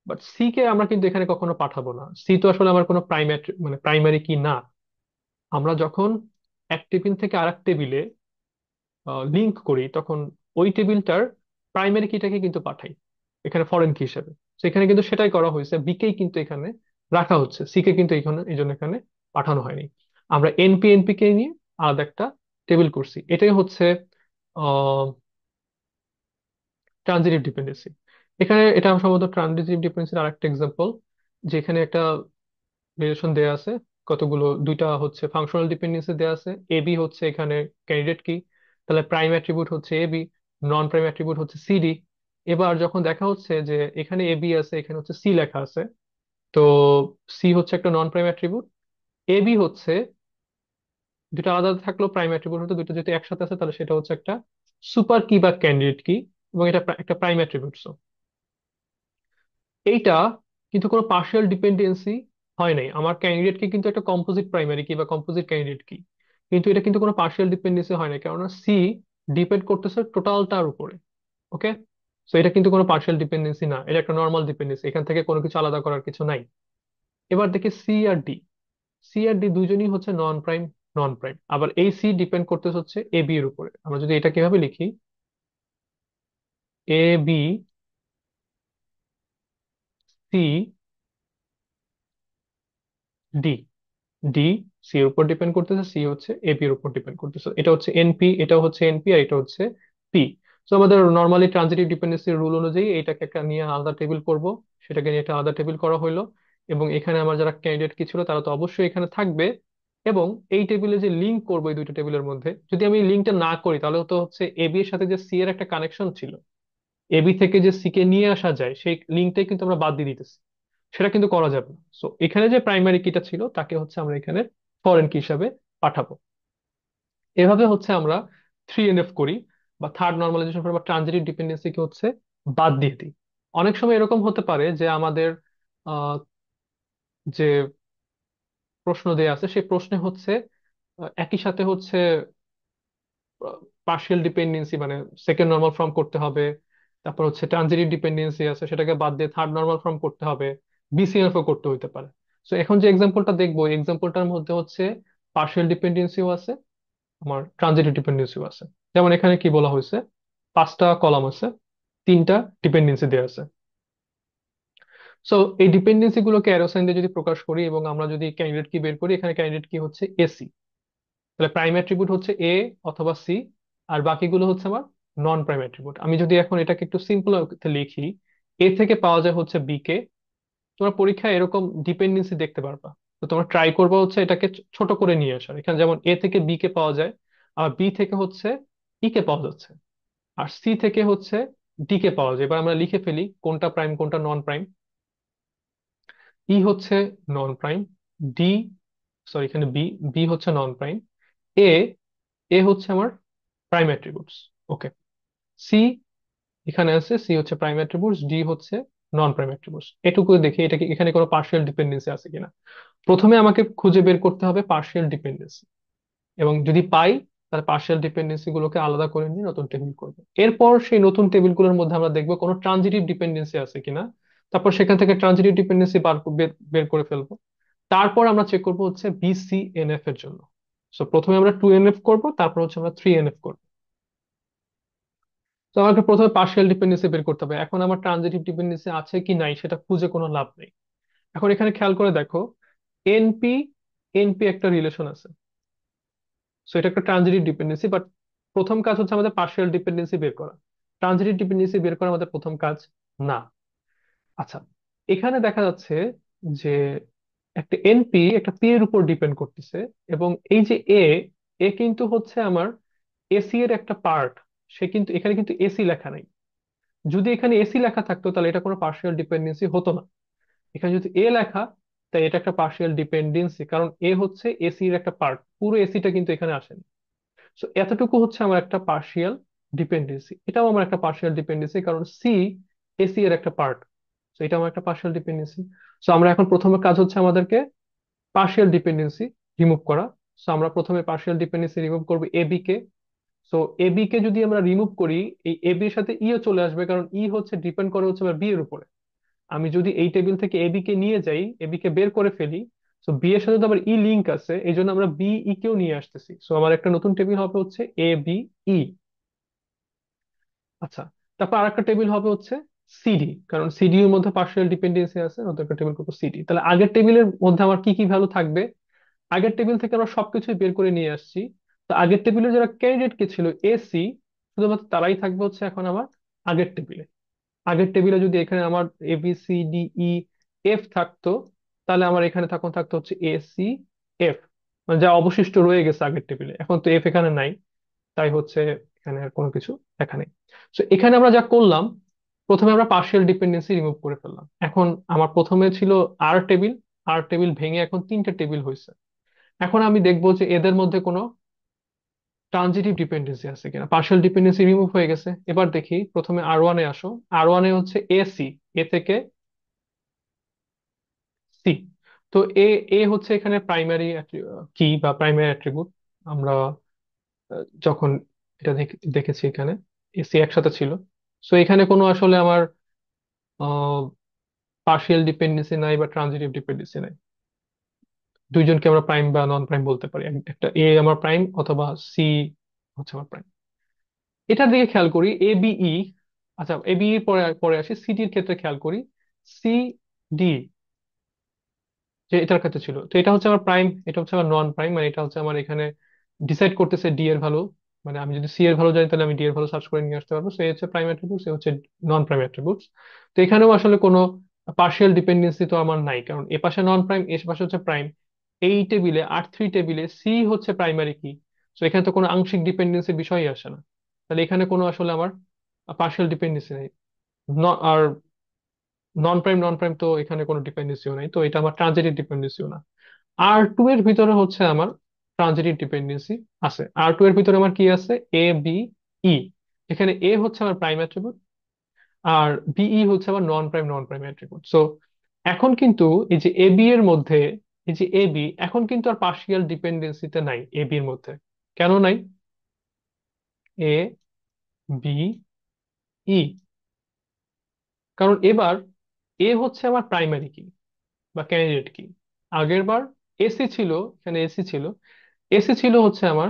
বাট সি কে আমরা কিন্তু এখানে কখনো পাঠাবো না, সি তো আসলে আমার কোনো মানে প্রাইমারি কি না। আমরা যখন এক টেবিল থেকে আরেক টেবিলে লিংক করি তখন ওই টেবিলটার প্রাইমারি কিটাকে কিন্তু পাঠাই এখানে ফরেন কি হিসেবে। সেখানে কিন্তু সেটাই করা হয়েছে, বি কেই কিন্তু এখানে রাখা হচ্ছে, সি কে কিন্তু এখানে এই জন্য এখানে পাঠানো হয়নি। আমরা এনপি এনপি কে নিয়ে আলাদা একটা টেবিল করছি, এটাই হচ্ছে ট্রানজিটিভ ডিপেন্ডেন্সি। এখানে এটা সম্ভবত ট্রানজিটিভ ডিপেন্ডেন্সির আরেকটা এক্সাম্পল, যেখানে একটা রিলেশন দেয়া আছে, কতগুলো দুইটা হচ্ছে ফাংশনাল ডিপেন্ডেন্সি দেওয়া আছে। এবি হচ্ছে এখানে ক্যান্ডিডেট কি, তাহলে প্রাইম অ্যাট্রিবিউট হচ্ছে এবি, নন প্রাইম অ্যাট্রিবিউট হচ্ছে সিডি। এবার যখন দেখা হচ্ছে যে এখানে এবি আছে, এখানে হচ্ছে সি লেখা আছে, তো সি হচ্ছে একটা নন প্রাইম অ্যাট্রিবিউট, এবি হচ্ছে দুটো আলাদা আলাদা থাকলেও প্রাইম অ্যাট্রিবিউট হতো, দুটো যদি একসাথে আছে তাহলে সেটা হচ্ছে একটা সুপার কি বা ক্যান্ডিডেট কি, এবং এটা একটা প্রাইম অ্যাট্রিবিউট। এইটা কিন্তু কোনো পার্শিয়াল ডিপেন্ডেন্সি হয় নাই, আমার ক্যান্ডিডেট কি কিন্তু একটা কম্পোজিট প্রাইমারি কি বা কম্পোজিট ক্যান্ডিডেট কি, কিন্তু এটা কিন্তু কোনো পার্শিয়াল ডিপেন্ডেন্সি হয় না, কেননা সি ডিপেন্ড করতেছে টোটালটার উপরে। ওকে, সো এটা কিন্তু কোনো পার্শিয়াল ডিপেন্ডেন্সি না, এটা একটা নর্মাল ডিপেন্ডেন্সি, এখান থেকে কোনো কিছু আলাদা করার কিছু নাই। এবার দেখি সি আর ডি, সি আর ডি দুজনই হচ্ছে নন প্রাইম, নন প্রাইম, আবার এই সি ডিপেন্ড করতেছে হচ্ছে এ বি এর উপরে। আমরা যদি এটা কিভাবে লিখি, A B C D, D C এর উপর ডিপেন্ড করতেছে, সি হচ্ছে এপি এর উপর ডিপেন্ড করতেছে, এটা হচ্ছে এনপি, এটা হচ্ছে এনপি, আর এটা হচ্ছে পি। তো আমাদের নর্মালি ট্রানজিটিভ ডিপেন্ডেন্সির রুল অনুযায়ী এটাকে একটা নিয়ে আলাদা টেবিল করব, সেটাকে নিয়ে একটা আলাদা টেবিল করা হলো। এবং এখানে আমার যারা ক্যান্ডিডেট কি ছিল তারা তো অবশ্যই এখানে থাকবে। এবং এই টেবিলে যে লিঙ্ক করবো এই দুইটা টেবিলের মধ্যে, যদি আমি লিঙ্কটা না করি তাহলে তো হচ্ছে এবি এর সাথে যে সি এর একটা কানেকশন ছিল, এবি থেকে যে সি কে নিয়ে আসা যায় সেই লিঙ্কটাই কিন্তু আমরা বাদ দিয়ে দিতেছি, সেটা কিন্তু করা যাবে না। সো এখানে যে প্রাইমারি কিটা ছিল তাকে হচ্ছে আমরা এখানে ফরেন কি হিসাবে পাঠাবো। এভাবে হচ্ছে আমরা 3NF করি, বা থার্ড নর্মালাইজেশন করি, বা ট্রানজিটিভ ডিপেন্ডেন্সি কে হচ্ছে বাদ দিয়ে দিই। অনেক সময় এরকম হতে পারে যে আমাদের আহ, যে প্রশ্ন দেয়া আছে সেই প্রশ্নে হচ্ছে একই সাথে হচ্ছে পার্শিয়াল ডিপেন্ডেন্সি মানে সেকেন্ড নর্মাল ফর্ম করতে হবে, তারপর হচ্ছে ট্রানজিটিভ ডিপেন্ডেন্সি আছে সেটাকে বাদ দিয়ে থার্ড নর্মাল ফর্ম করতে হবে, বিসিএনএফ ও করতে হইতে পারে। সো এখন যে এক্সাম্পলটা দেখবো, এক্সাম্পলটার মধ্যে হচ্ছে পার্শিয়াল ডিপেন্ডেন্সিও আছে, আমার ট্রানজিটিভ ডিপেন্ডেন্সিও আছে। যেমন এখানে কি বলা হয়েছে, 5টা কলাম আছে, 3টা ডিপেন্ডেন্সি দেওয়া আছে। সো এই ডিপেন্ডেন্সি গুলোকে অ্যারো সাইন দিয়ে যদি প্রকাশ করি এবং আমরা যদি ক্যান্ডিডেট কি বের করি, এখানে ক্যান্ডিডেট কি হচ্ছে এসি, তাহলে প্রাইম অ্যাট্রিবিউট হচ্ছে এ অথবা সি, আর বাকিগুলো হচ্ছে আমার নন প্রাইম অ্যাট্রিবিউট। আমি যদি এখন এটাকে একটু সিম্পল লিখি, এ থেকে পাওয়া যায় হচ্ছে বি কে। তোমরা পরীক্ষায় এরকম ডিপেন্ডেন্সি দেখতে পারবা, তো তোমরা ট্রাই করবা হচ্ছে এটাকে ছোট করে নিয়ে আসার। এখানে যেমন এ থেকে বি কে পাওয়া যায়, আর বি থেকে হচ্ছে ই কে পাওয়া যাচ্ছে, আর সি থেকে হচ্ছে ডি কে পাওয়া যায়। এবার আমরা লিখে ফেলি কোনটা প্রাইম কোনটা নন প্রাইম। ই হচ্ছে নন প্রাইম, ডি সরি এখানে বি, বি হচ্ছে নন প্রাইম, এ, এ হচ্ছে আমার প্রাইম অ্যাট্রিবিউটস। ওকে, সি এখানে আছে, সি হচ্ছে প্রাইম অ্যাট্রিবিউটস, ডি হচ্ছে নন প্রাইম অ্যাট্রিবিউটস। এটুকু দেখি এটা কি এখানে কোনো পার্শিয়াল ডিপেন্ডেন্সি আছে কিনা। প্রথমে আমাকে খুঁজে বের করতে হবে পার্শিয়াল ডিপেন্ডেন্সি, এবং যদি পাই তাহলে পার্শিয়াল ডিপেন্ডেন্সি গুলোকে আলাদা করে নিয়ে নতুন টেবিল করবো। এরপর সেই নতুন টেবিলগুলোর মধ্যে আমরা দেখবো কোনো ট্রানজিটিভ ডিপেন্ডেন্সি আছে কিনা, তারপর সেখান থেকে ট্রানজিটিভ ডিপেন্ডেন্সি বের বের করে ফেলবো। তারপর আমরা চেক করবো হচ্ছে বিসিএনএফ এর জন্য। সো প্রথমে আমরা 2NF করবো, তারপর হচ্ছে আমরা 3NF করবো। তো আমাকে প্রথমে পার্শিয়াল ডিপেন্ডেন্সি বের করতে হবে। এখন আমার ট্রানজিটিভ ডিপেন্ডেন্সি আছে কি নাই সেটা খুঁজে কোনো লাভ নেই। এখন এখানে খেয়াল করে দেখো, এনপি, এনপি একটা রিলেশন আছে, সো এটা একটা ট্রানজিটিভ ডিপেন্ডেন্সি, বাট প্রথম কাজ হচ্ছে আমাদের পার্শিয়াল ডিপেন্ডেন্সি বের করা। ট্রানজিটিভ ডিপেন্ডেন্সি বের করা আমাদের প্রথম কাজ না। আচ্ছা, এখানে দেখা যাচ্ছে যে একটা এনপি একটা পি এর উপর ডিপেন্ড করতেছে, এবং এই যে এ, এ কিন্তু হচ্ছে আমার এসি এর একটা পার্ট, সে কিন্তু এখানে কিন্তু এসি লেখা নাই। যদি এখানে এসি লেখা থাকতো তাহলে এটা কোনো পার্শিয়াল ডিপেন্ডেন্সি হতো না। এখানে যদি এ লেখা, তাই এটা একটা পার্শিয়াল ডিপেন্ডেন্সি, কারণ এ হচ্ছে এসি এর একটা পার্ট, পুরো এসিটা কিন্তু এখানে আসেনি। সো এতটুকু হচ্ছে আমার একটা পার্শিয়াল ডিপেন্ডেন্সি, এটাও আমার একটা পার্শিয়াল ডিপেন্ডেন্সি কারণ সি এসি এর একটা পার্ট। সো এটা আমার একটা পার্শিয়াল ডিপেন্ডেন্সি। সো আমরা এখন প্রথমে কাজ হচ্ছে আমাদেরকে পার্শিয়াল ডিপেন্ডেন্সি রিমুভ করা। সো আমরা প্রথমে পার্শিয়াল ডিপেন্ডেন্সি রিমুভ করবো এবি কে। সো এবি কে যদি আমরা রিমুভ করি, এই এবি এর সাথে ইও চলে আসবে, কারণ ই হচ্ছে ডিপেন্ড করে হচ্ছে বি এর উপরে। আমি যদি এই টেবিল থেকে এবি কে নিয়ে যাই, এবি কে বের করে ফেলি, তো বি এর সাথে তো আবার ই লিংক আছে, এই জন্য আমরা বি ই কেও নিয়ে আসতেছি। সো আমার একটা নতুন টেবিল হবে হচ্ছে এ বি ই। আচ্ছা, তারপর আরেকটা টেবিল হবে হচ্ছে সিডি, কারণ সিডি এর মধ্যে পার্শিয়াল ডিপেন্ডেন্সি আছে, নতুন একটা টেবিল করবো সিডি। তাহলে আগের টেবিলের মধ্যে আমার কি কি ভ্যালু থাকবে, আগের টেবিল থেকে আমরা সবকিছুই বের করে নিয়ে আসছি। তো আগের টেবিলে যারা ক্যান্ডিডেট কে ছিল এসি, শুধুমাত্র তারাই থাকবে হচ্ছে এখন আমার আগের টেবিলে। আগের টেবিলে যদি এখানে আমার A B C D E F থাকতো, তাহলে আমার এখানে তখন থাকতো হচ্ছে এসি, এফ, মানে যা অবশিষ্ট রয়ে গেছে আগের টেবিলে, এখন তো এফ এখানে নাই, তাই হচ্ছে এখানে আর কোনো কিছু দেখা নেই। তো এখানে আমরা যা করলাম, প্রথমে আমরা পার্শিয়াল ডিপেন্ডেন্সি রিমুভ করে ফেললাম। এখন আমার প্রথমে ছিল আর টেবিল, আর টেবিল ভেঙে এখন তিনটে টেবিল হয়েছে। এখন আমি দেখবো যে এদের মধ্যে কোনো ট্রানজিটিভ ডিপেন্ডেন্সি আছে কিনা। পার্শিয়াল ডিপেন্ডেন্সি রিমুভ হয়ে গেছে, এবার দেখি প্রথমে আর ওয়ানে আসো। আর ওয়ানে হচ্ছে এসি, এ থেকে সি। তো এ, এ হচ্ছে এখানে প্রাইমারি কি বা প্রাইমারি অ্যাট্রিবিউট। আমরা যখন এটা দেখেছি এখানে এসি একসাথে ছিল। সো এখানে কোনো আসলে আমার পার্শিয়াল ডিপেন্ডেন্সি নাই বা ট্রানজিটিভ ডিপেন্ডেন্সি নাই। দুইজনকে আমরা প্রাইম বা নন প্রাইম বলতে পারি, একটা এ আমার প্রাইম অথবা সি হচ্ছে আমার প্রাইম। এটার দিকে খেয়াল করি এ বি ই। আচ্ছা, এ বি এর পরে পরে আসি সিডির ক্ষেত্রে খেয়াল করি। সি ডি, যে এটার ক্ষেত্রে ছিল, তো এটা হচ্ছে আমার প্রাইম, এটা হচ্ছে আমার নন প্রাইম, মানে এটা হচ্ছে আমার এখানে ডিসাইড করতেছে ডি এর ভ্যালু। মানে আমি যদি সি এর ভ্যালু জানি তাহলে আমি ডি এর ভ্যালু সার্চ করে নিয়ে আসতে পারবো। সো এই হচ্ছে প্রাইম অ্যাট্রিবিউটস, এ হচ্ছে নন প্রাইম অ্যাট্রিবিউটস। তো এখানেও আসলে কোনো পার্শিয়াল ডিপেন্ডেন্সি তো আমার নাই, কারণ এ পাশে নন প্রাইম, এ পাশে হচ্ছে প্রাইম। এই টেবিলে আর থ্রি টেবিলে সি হচ্ছে প্রাইমারি কি। তো এখানে তো কোনো আংশিক ডিপেন্ডেন্সির বিষয়ই আসে না। তাহলে এখানে কোনো আসলে আমার পার্শিয়াল ডিপেন্ডেন্সি নেই। আর নন প্রাইম তো এখানে কোনো ডিপেন্ডেন্সিও নেই, তো এটা আমার ট্রানজিটিভ ডিপেন্ডেন্সিও না। আর টু এর ভিতরে হচ্ছে আমার ট্রানজিটিভ ডিপেন্ডেন্সি আছে। আর টু এর ভিতরে আমার কি আছে, এ বি ই। এখানে এ হচ্ছে আমার প্রাইম অ্যাট্রিবিউট, আর বিই হচ্ছে আমার নন প্রাইম অ্যাট্রিবিউট। সো এখন কিন্তু এই যে এ বি এর মধ্যে, এই যে এ বি এখন কিন্তু আর পার্শিয়াল ডিপেন্ডেন্সিতে নাই এ বি এর মধ্যে। কেন নাই? এ বি ই, কারণ এবার এ হচ্ছে আমার প্রাইমারি কি বা ক্যান্ডিডেট কি। আগের বার এসি ছিল, এখানে এসি ছিল, এসি ছিল হচ্ছে আমার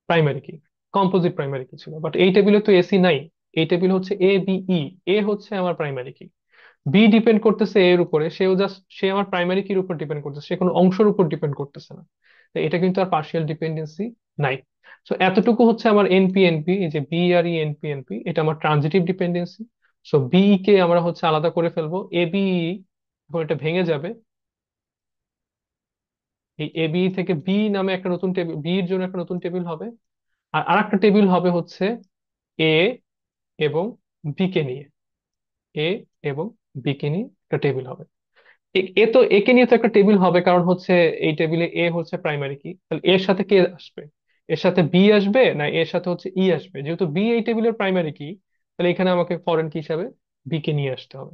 প্রাইমারি কি, কম্পোজিট প্রাইমারি কি ছিল। বাট এই টেবিলে তো এসি নাই, এই টেবিল হচ্ছে এ বি ই। এ হচ্ছে আমার প্রাইমারি কি, বি ডিপেন্ড করতেছে এর উপরে, সেও জাস্ট সে আমার প্রাইমারি কির উপর ডিপেন্ড করতেছে, সে কোনো অংশের উপর ডিপেন্ড করতেছে না। তো এটা কিন্তু আর পার্শিয়াল ডিপেন্ডেন্সি নাই। সো এতটুকু হচ্ছে আমার এনপি এনপি, এই যে বি আর ই এনপি এনপি, এটা আমার ট্রানজিটিভ ডিপেন্ডেন্সি। সো বি কে আমরা হচ্ছে আলাদা করে ফেলবো, এ বি, এখন এটা ভেঙে যাবে। এই এ বি থেকে বি নামে একটা নতুন টেবিল, বি এর জন্য একটা নতুন টেবিল হবে। আর আরেকটা টেবিল হবে হচ্ছে এ এবং বি কে নিয়ে, এ এবং বি কে নিয়ে একটা টেবিল হবে। এ তো একে নিয়ে তো একটা টেবিল হবে, কারণ হচ্ছে এই টেবিলে এ হচ্ছে প্রাইমারি কি, তাহলে এর সাথে কে আসবে? এর সাথে বি আসবে না এর সাথে হচ্ছে ই আসবে? যেহেতু বি এই টেবিলের প্রাইমারি কি, তাহলে এখানে আমাকে ফরেন কি হিসাবে বি কে নিয়ে আসতে হবে।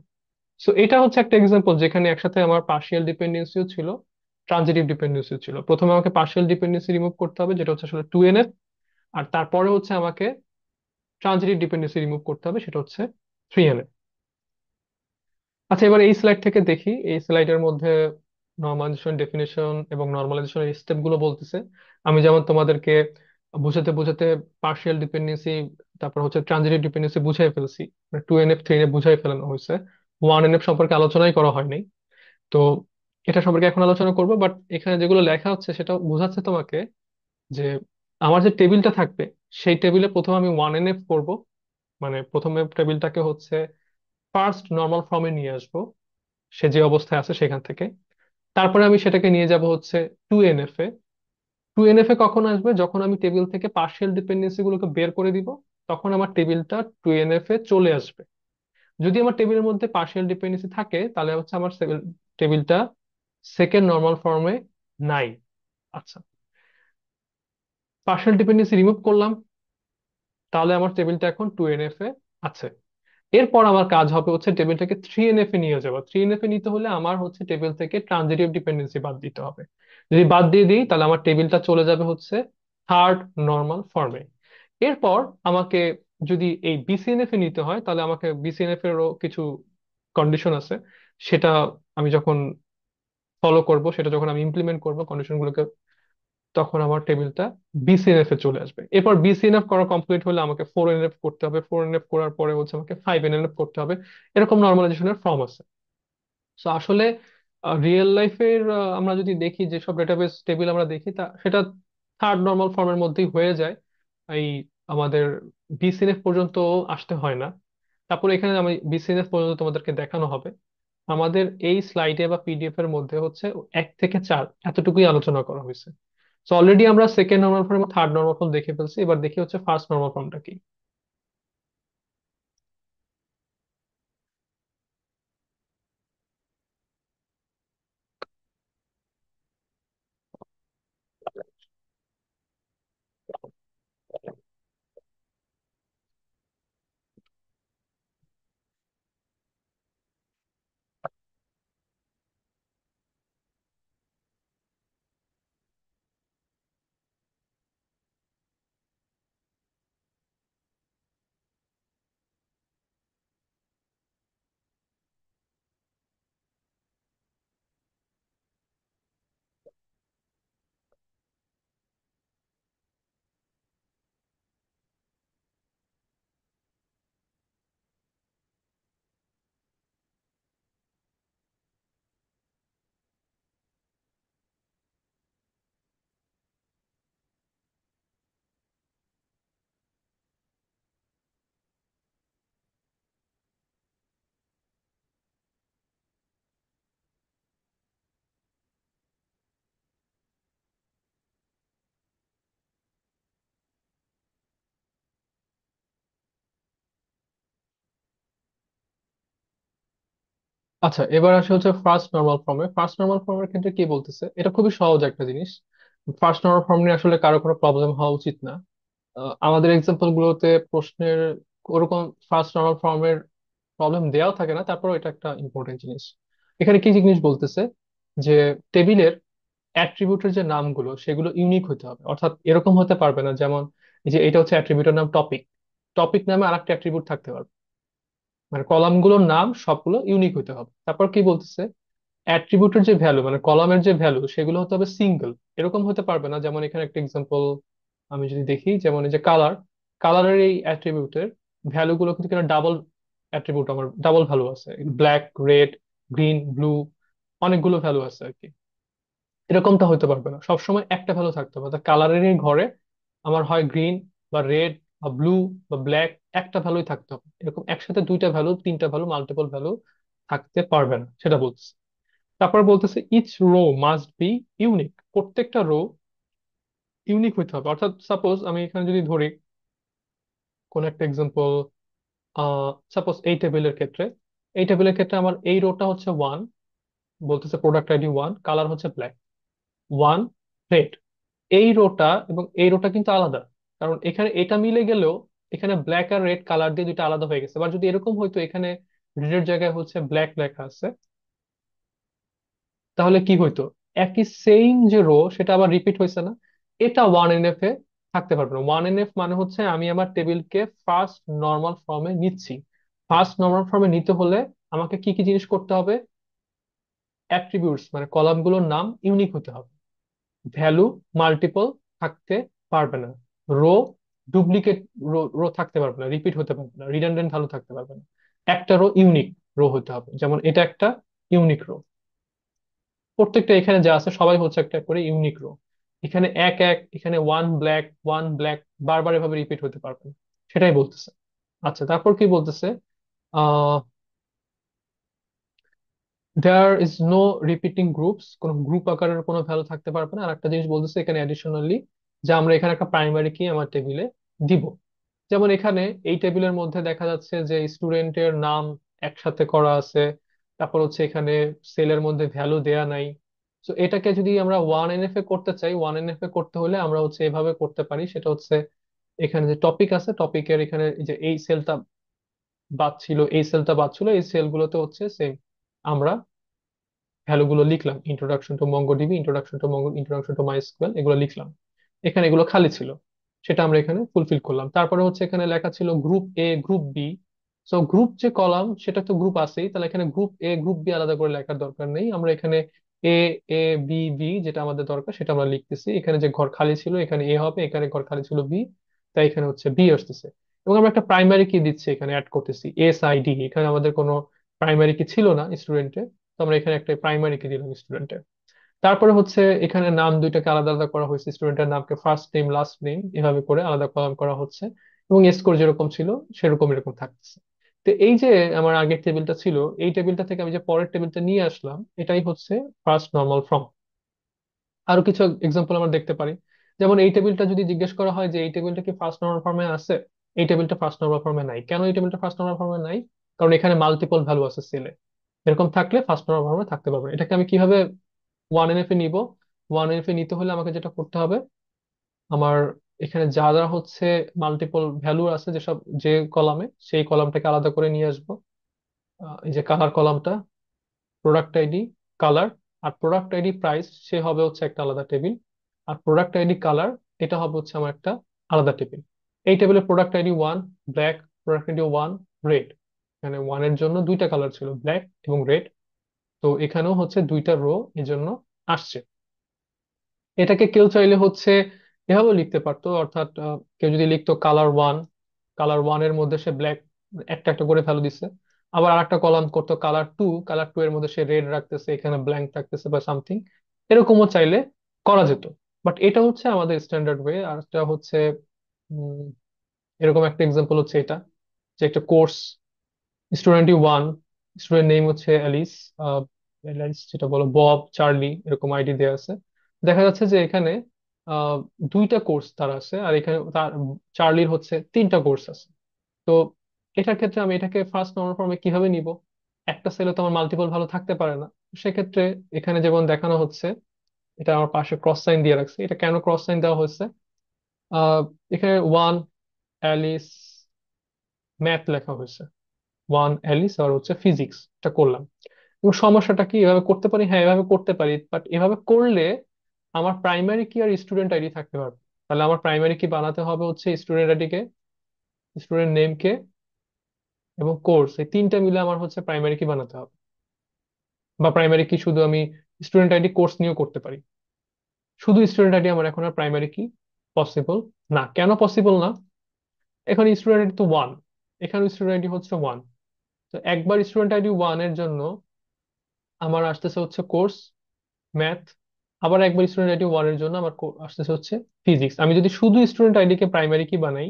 সো এটা হচ্ছে একটা এক্সাম্পল যেখানে একসাথে আমার পার্শিয়াল ডিপেন্ডেন্সিও ছিল, ট্রানজিটিভ ডিপেন্ডেন্সিও ছিল। প্রথমে আমাকে পার্শিয়াল ডিপেন্ডেন্সি রিমুভ করতে হবে, যেটা হচ্ছে আসলে টু এন এফ। আর তারপরে হচ্ছে আমাকে ট্রানজিটিভ ডিপেন্ডেন্সি রিমুভ করতে হবে, সেটা হচ্ছে থ্রি এন এফ। আচ্ছা, এবার এই স্লাইড থেকে দেখি, এই স্লাইডের মধ্যে নর্মালাইজেশন, ডেফিনেশন এবং নর্মালাইজেশনের স্টেপ গুলো বলতেছে। আমি যেমন তোমাদেরকে বুঝাতে বুঝাতে পার্শিয়াল ডিপেন্ডেন্সি, তারপর হচ্ছে ট্রানজিটিভ ডিপেন্ডেন্সি বুঝাই ফেলছি, two N F three N F বুঝাই ফেলানো হয়েছে, ওয়ান এন এফ সম্পর্কে আলোচনাই করা হয়নি। তো এটা সম্পর্কে এখন আলোচনা করবো। বাট এখানে যেগুলো লেখা হচ্ছে সেটা বোঝাচ্ছে তোমাকে যে আমার যে টেবিলটা থাকবে, সেই টেবিলে প্রথমে আমি ওয়ান এন এফ করবো। মানে প্রথমে টেবিলটাকে হচ্ছে ফার্স্ট নর্মাল ফর্মে নিয়ে আসবো, সে যে অবস্থায় আছে সেখান থেকে। তারপরে আমি সেটাকে নিয়ে যাব হচ্ছে টু এনএফ এ। টু এনএফ এ কখন আসবে? যখন আমি টেবিল থেকে পার্শিয়াল ডিপেন্ডেন্সি গুলোকে বের করে দিব, তখন আমার টেবিলটা টু এনএফ এ চলে আসবে। যদি আমার টেবিলের মধ্যে পার্শিয়াল ডিপেন্ডেন্সি থাকে, তাহলে হচ্ছে আমার টেবিলটা সেকেন্ড নর্মাল ফর্মে নাই। আচ্ছা, পার্শিয়াল ডিপেন্ডেন্সি রিমুভ করলাম, তাহলে আমার টেবিলটা এখন টু এনএফ এ আছে। এরপর আমার কাজ হবে হচ্ছে টেবিলটাকে থ্রি এনএফ এ নিয়ে যাওয়া। থ্রি এনএফ এ নিতে হলে আমার হচ্ছে টেবিল থেকে ট্রানজিটিভ ডিপেন্ডেন্সি বাদ দিতে হবে। যদি বাদ দিয়ে দিই, তাহলে আমার টেবিলটা চলে যাবে হচ্ছে থার্ড নর্মাল ফর্মে। এরপর আমাকে যদি এই বিসিএনএফ এ নিতে হয়, তাহলে আমাকে বিসিএনএফ এরও কিছু কন্ডিশন আছে। সেটা আমি যখন ফলো করব, সেটা যখন আমি ইমপ্লিমেন্ট করব কন্ডিশনগুলোকে, তখন আমার টেবিলটা বিসিএনএফ এ চলে আসবে। এরপর বিসিএনএফ করা কমপ্লিট হলে আমাকে ফোর এনএফ করতে হবে, ফোর এনএফ করার পরে হচ্ছে আমাকে ফাইভ এনএফ করতে হবে। এরকম নর্মালাইজেশনের ফর্ম আছে। তো আসলে রিয়েল লাইফের আমরা যদি দেখি যেসব ডেটাবেস টেবিল আমরা দেখি, তা সেটা থার্ড নর্মাল ফর্মের মধ্যেই হয়ে যায়। এই আমাদের বিসিএনএফ পর্যন্ত আসতে হয় না। তারপরে এখানে আমি বিসিএনএফ পর্যন্ত তোমাদেরকে দেখানো হবে। আমাদের এই স্লাইডে বা পিডিএফ এর মধ্যে হচ্ছে 1 থেকে 4 এতটুকুই আলোচনা করা হয়েছে। তো অলরেডি আমরা সেকেন্ড নর্মাল ফর্ম এবং থার্ড নর্মাল ফর্ম দেখে ফেলছি, এবার দেখি হচ্ছে ফার্স্ট নর্মাল ফর্মটা কি। আচ্ছা, এবার আসে হচ্ছে ফার্স্ট নর্মাল ফর্মে। ফার্স্ট নর্মাল ফর্মের ক্ষেত্রে কি বলতেছে, এটা খুবই সহজ একটা জিনিস। ফার্স্ট নর্মাল ফর্ম নিয়ে আসলে কারো কোনো প্রবলেম হওয়া উচিত না। আমাদের এক্সাম্পল গুলোতে প্রশ্নের ওরকম ফার্স্ট নর্মাল ফর্মের প্রবলেম দেওয়াও থাকে না, তারপর এটা একটা ইম্পর্টেন্ট জিনিস। এখানে কি জিনিস বলতেছে, যে টেবিলের অ্যাট্রিবিউটের যে নামগুলো সেগুলো ইউনিক হতে হবে। অর্থাৎ এরকম হতে পারবে না যেমন এই যে এটা হচ্ছে অ্যাট্রিবিউটের নাম টপিক, টপিক নামে আরেকটা অ্যাট্রিবিউট থাকতে পারবে। মানে কলামগুলোর নাম সবগুলো ইউনিক হতে হবে। তারপর কি বলতেছে, অ্যাট্রিবিউটের যে ভ্যালু মানে কলামের যে ভ্যালু সেগুলো হতে হবে সিঙ্গেল। এরকম হতে পারবে না যেমন এখানে একটা এক্সাম্পল আমি যদি দেখি, যেমন এই যে কালার, কালারের এই অ্যাট্রিবিউটের ভ্যালু গুলো কিন্তু ডাবল অ্যাট্রিবিউট, আমার ডাবল ভ্যালু আছে, ব্ল্যাক, রেড, গ্রিন, ব্লু, অনেকগুলো ভ্যালু আছে আর কি। এরকমটা হতে পারবে না, সবসময় একটা ভ্যালু থাকতে হবে। অর্থাৎ কালারেরই ঘরে আমার হয় গ্রিন বা রেড বা ব্লু বা ব্ল্যাক, একটা ভ্যালুই থাকতে হবে। এরকম একসাথে দুইটা ভ্যালু, তিনটা ভ্যালু, মাল্টিপল ভ্যালু থাকতে পারবে না, সেটা বলতেছে। তারপর বলতেছে each row must be unique, প্রত্যেকটা রো ইউনিক হইতে হবে। অর্থাৎ সাপোজ আমি এখানে যদি ধরি কোন একটা এক্সাম্পল, সাপোজ এই টেবিলের ক্ষেত্রে আমার এই রোটা হচ্ছে 1, বলতেছে প্রোডাক্ট আইডি 1, কালার হচ্ছে ব্ল্যাক, 1 রেড। এই রোটা এবং এই রোটা কিন্তু আলাদা, কারণ এখানে এটা মিলে গেলেও এখানে ব্ল্যাক আর রেড কালার দিয়ে দুইটা আলাদা হয়ে গেছে। এবার যদি এরকম হইতো এখানে রেডের জায়গায় হচ্ছে ব্ল্যাক লেখা আছে, তাহলে কি হইতো, একই সেম যে রো সেটা আবার রিপিট হয়েছে না। এটা 1NF এ থাকতে পারবে না। 1NF মানে হচ্ছে আমি আমার টেবিলকে ফার্স্ট নর্মাল ফর্মে নিচ্ছি। ফার্স্ট নর্মাল ফর্মে নিতে হলে আমাকে কি কি জিনিস করতে হবে, অ্যাট্রিবিউটস মানে কলামগুলোর নাম ইউনিক হতে হবে, ভ্যালু মাল্টিপল থাকতে পারবে না, রো ডুপ্লিকেট রো রো থাকতে পারবে না, রিপিট হতে পারবে না, রিডান্ডেন্ট ভ্যালু থাকতে পারবে না। একটা রো ইউনিক রো হতে হবে, যেমন এটা একটা ইউনিক রো। প্রত্যেকটা এখানে যা আছে সবাই হচ্ছে একটা করে ইউনিক রো। এখানে এক এক, এখানে ওয়ান ব্ল্যাক, ওয়ান ব্ল্যাক, বারবার এভাবে রিপিট হতে পারবে না, সেটাই বলতেছে। আচ্ছা, তারপর কি বলতেছে, ah there is no repeating groups, কোন গ্রুপ আকারের কোনো ভ্যালু থাকতে পারবে না। আর একটা জিনিস বলতেছে এখানে অ্যাডিশনালি, যে আমরা এখানে একটা প্রাইমারি কি আমার টেবিলে দিব। যেমন এখানে এই টেবিলের মধ্যে দেখা যাচ্ছে যে স্টুডেন্টের নাম একসাথে করা আছে, তারপর হচ্ছে এখানে সেলের মধ্যে ভ্যালু দেয়া নাই। তো এটাকে যদি আমরা 1NF এ করতে চাই, 1NF এ করতে হলে আমরা হচ্ছে এভাবে করতে পারি, সেটা হচ্ছে এখানে যে টপিক আছে, টপিকের এখানে এই যে এই সেলটা বাদ ছিল, এই সেলটা বাদ ছিল, এই সেলগুলোতে হচ্ছে সেম আমরা ভ্যালুগুলো লিখলাম, introduction to MongoDB, introduction to Mongo, introduction to MySQL, এগুলো লিখলাম। এখানে এগুলো খালি ছিল, সেটা আমরা এখানে ফুলফিল করলাম। তারপরে হচ্ছে এখানে লেখা ছিল group A, group B. So group যে কলাম সেটা তো গ্রুপ আছেই, তাহলে এখানে গ্রুপ এ, গ্রুপ বি আলাদা করে লেখার দরকার নেই। আমরা এখানে এ, এ, বি, বি যেটা আমাদের দরকার সেটা আমরা লিখতেছি। এখানে যে ঘর খালি ছিল এখানে এ হবে, এখানে ঘর খালি ছিল বি, তাই এখানে হচ্ছে বি আসতেছে। এবং আমরা একটা প্রাইমারি কি দিচ্ছি এখানে অ্যাড করতেছি, SID। এখানে আমাদের কোনো প্রাইমারি কি ছিল না স্টুডেন্টে, তো আমরা এখানে একটা প্রাইমারি কি দিলাম স্টুডেন্টের। তারপরে হচ্ছে এখানে নাম দুইটাকে আলাদা আলাদা করা হয়েছে, স্টুডেন্টের নামকে ফার্স্ট নেম লাস্ট নেম এভাবে করে আলাদা কলাম করা হচ্ছে। এবং স্কোর যেরকম ছিল সেরকম এরকম থাকতেছে। তো এই যে আমার আগের টেবিলটা ছিল, এই টেবিলটা থেকে আমি যে পরের টেবিলটা নিয়ে আসলাম, এটাই হচ্ছে ফার্স্ট নর্মাল ফর্ম। আরো কিছু এক্সাম্পল আমরা দেখতে পারি। যেমন এই টেবিলটা যদি জিজ্ঞেস করা হয় যে এই টেবিলটা কি ফার্স্ট নর্মাল ফর্মে আছে, এই টেবিলটা ফার্স্ট নর্মাল ফর্মে নাই। কেন এই টেবিলটা ফার্স্ট নর্মাল ফর্মে নাই? কারণ এখানে মাল্টিপল ভ্যালু আছে সেলে। এরকম থাকলে ফার্স্ট নর্মাল ফর্মে থাকতে পারবে না। এটাকে আমি কিভাবে ওয়ান এনএফ এ নিব? ওয়ান এনএফ এ নিতে হলে আমাকে যেটা করতে হবে, আমার এখানে যা যা হচ্ছে মাল্টিপল ভ্যালু আছে যেসব, যে কলামে, সেই কলামটাকে আলাদা করে নিয়ে আসবো। এই যে কালার কলামটা, প্রোডাক্ট আইডি, কালার, আর প্রোডাক্ট আইডি প্রাইস, সে হবে হচ্ছে একটা আলাদা টেবিল। আর প্রোডাক্ট আইডি কালার, এটা হবে হচ্ছে আমার একটা আলাদা টেবিল। এই টেবিলে product ID one black, product ID one red. এখানে ওয়ানের জন্য দুইটা কালার ছিল, ব্ল্যাক এবং রেড। তো এখানেও হচ্ছে দুইটা রো এজন্য আসছে। এটাকে কেউ চাইলে হচ্ছে এভাবেও লিখতে পারতো, অর্থাৎ কেউ যদি লিখতো কালার ওয়ান, কালার ওয়ান এর মধ্যে সে ব্ল্যাক একটা একটা করে ভ্যালু দিচ্ছে। আবার আরেকটা কলাম করতো কালার টু, কালার টু এর মধ্যে সে রেড রাখতেছে, এখানে ব্ল্যাঙ্ক রাখতেছে বা সামথিং। এরকমও চাইলে করা যেত। বাট এটা হচ্ছে আমাদের স্ট্যান্ডার্ড ওয়ে। আর এটা হচ্ছে উম, এরকম একটা এক্সাম্পল হচ্ছে এটা, যে একটা course, student one, student name হচ্ছে অ্যালিস, অ্যালিস যেটা বলো, বব, চার্লি, এরকম আইডি দেওয়া আছে। দেখা যাচ্ছে যে এখানে আহ, দুইটা কোর্স তার আছে, আর এখানে তার চার্লির হচ্ছে তিনটা কোর্স আছে। তো এটার ক্ষেত্রে আমি এটাকে ফার্স্ট নর্মাল ফর্মে কিভাবে নিব? একটা সেলে তো আমার মাল্টিপল ভালো থাকতে পারে না। সেক্ষেত্রে এখানে যেমন দেখানো হচ্ছে, এটা আমার পাশে ক্রস সাইন দিয়ে রাখছি। এটা কেন ক্রস সাইন দেওয়া হয়েছে? আহ এখানে ওয়ান অ্যালিস ম্যাথ লেখা হয়েছে, ওয়ান অ্যালিস আর হচ্ছে ফিজিক্স, এটা করলাম। এবং সমস্যাটা কি, এভাবে করতে পারি? হ্যাঁ, এভাবে করতে পারি, বাট এভাবে করলে আমার প্রাইমারি কি আর স্টুডেন্ট আইডি থাকতে পারবে? তাহলে আমার প্রাইমারি কি বানাতে হবে হচ্ছে student ID K, student name কে, এবং কোর্স, এই তিনটা মিলে আমার হচ্ছে প্রাইমারি কি বানাতে হবে। বা প্রাইমারি কি শুধু আমি স্টুডেন্ট আইডি কোর্স নিয়েও করতে পারি? শুধু স্টুডেন্ট আইডি আমার এখন আর প্রাইমারি কি পসিবল না। কেন পসিবল না? এখানে স্টুডেন্ট আইডি তো ওয়ান, এখানে স্টুডেন্ট আইডি হচ্ছে ওয়ান। তো একবার স্টুডেন্ট আইডি ওয়ান এর জন্য আমার আসতেছে হচ্ছে কোর্স, ম্যাথ। আবার একবার স্টুডেন্ট আইডি ওয়ান এর জন্য আমার আসতেছে হচ্ছে ফিজিক্স। আমি যদি শুধু স্টুডেন্ট আইডি কে প্রাইমারি কি বানাই,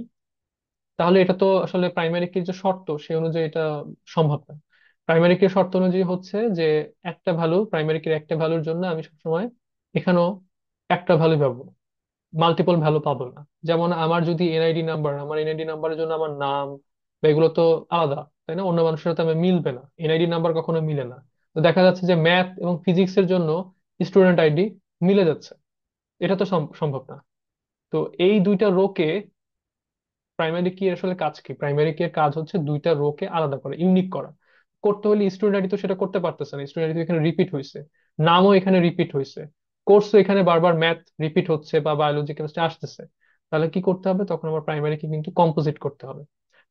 তাহলে এটা তো আসলে প্রাইমারি কির যে শর্ত সেই অনুযায়ী এটা সম্ভব না। প্রাইমারি কির শর্ত অনুযায়ী হচ্ছে যে একটা ভ্যালু, প্রাইমারি কির একটা ভ্যালুর জন্য আমি সবসময় এখানেও একটা ভ্যালু পাবো, মাল্টিপল ভ্যালু পাবো না। যেমন আমার যদি এনআইডি নাম্বার, আমার এনআইডি নাম্বারের জন্য আমার নাম বা এগুলো তো আলাদা, তাই না? অন্য মানুষের সাথে আমার মিলবে না, এনআইডি নাম্বার কখনো মিলে না। তো দেখা যাচ্ছে যে ম্যাথ এবং ফিজিক্স এর জন্য স্টুডেন্ট আইডি মিলে যাচ্ছে, এটা তো সম্ভব না। তো এই দুইটা রোকে, প্রাইমারি কি এর আসলে কাজ কি? প্রাইমারি কি এর কাজ হচ্ছে দুইটা রোকে আলাদা করা, ইউনিক করা। করতে হলে স্টুডেন্ট আইডি তো সেটা করতে পারতেছে না, স্টুডেন্ট আইডি এখানে রিপিট হয়েছে, নামও এখানে রিপিট হয়েছে, কোর্সও এখানে বারবার ম্যাথ রিপিট হচ্ছে বা বায়োলজি কেমিস্ট্রি আসতেছে। তাহলে কি করতে হবে? তখন আমার প্রাইমারি কি কিন্তু কম্পোজিট করতে হবে।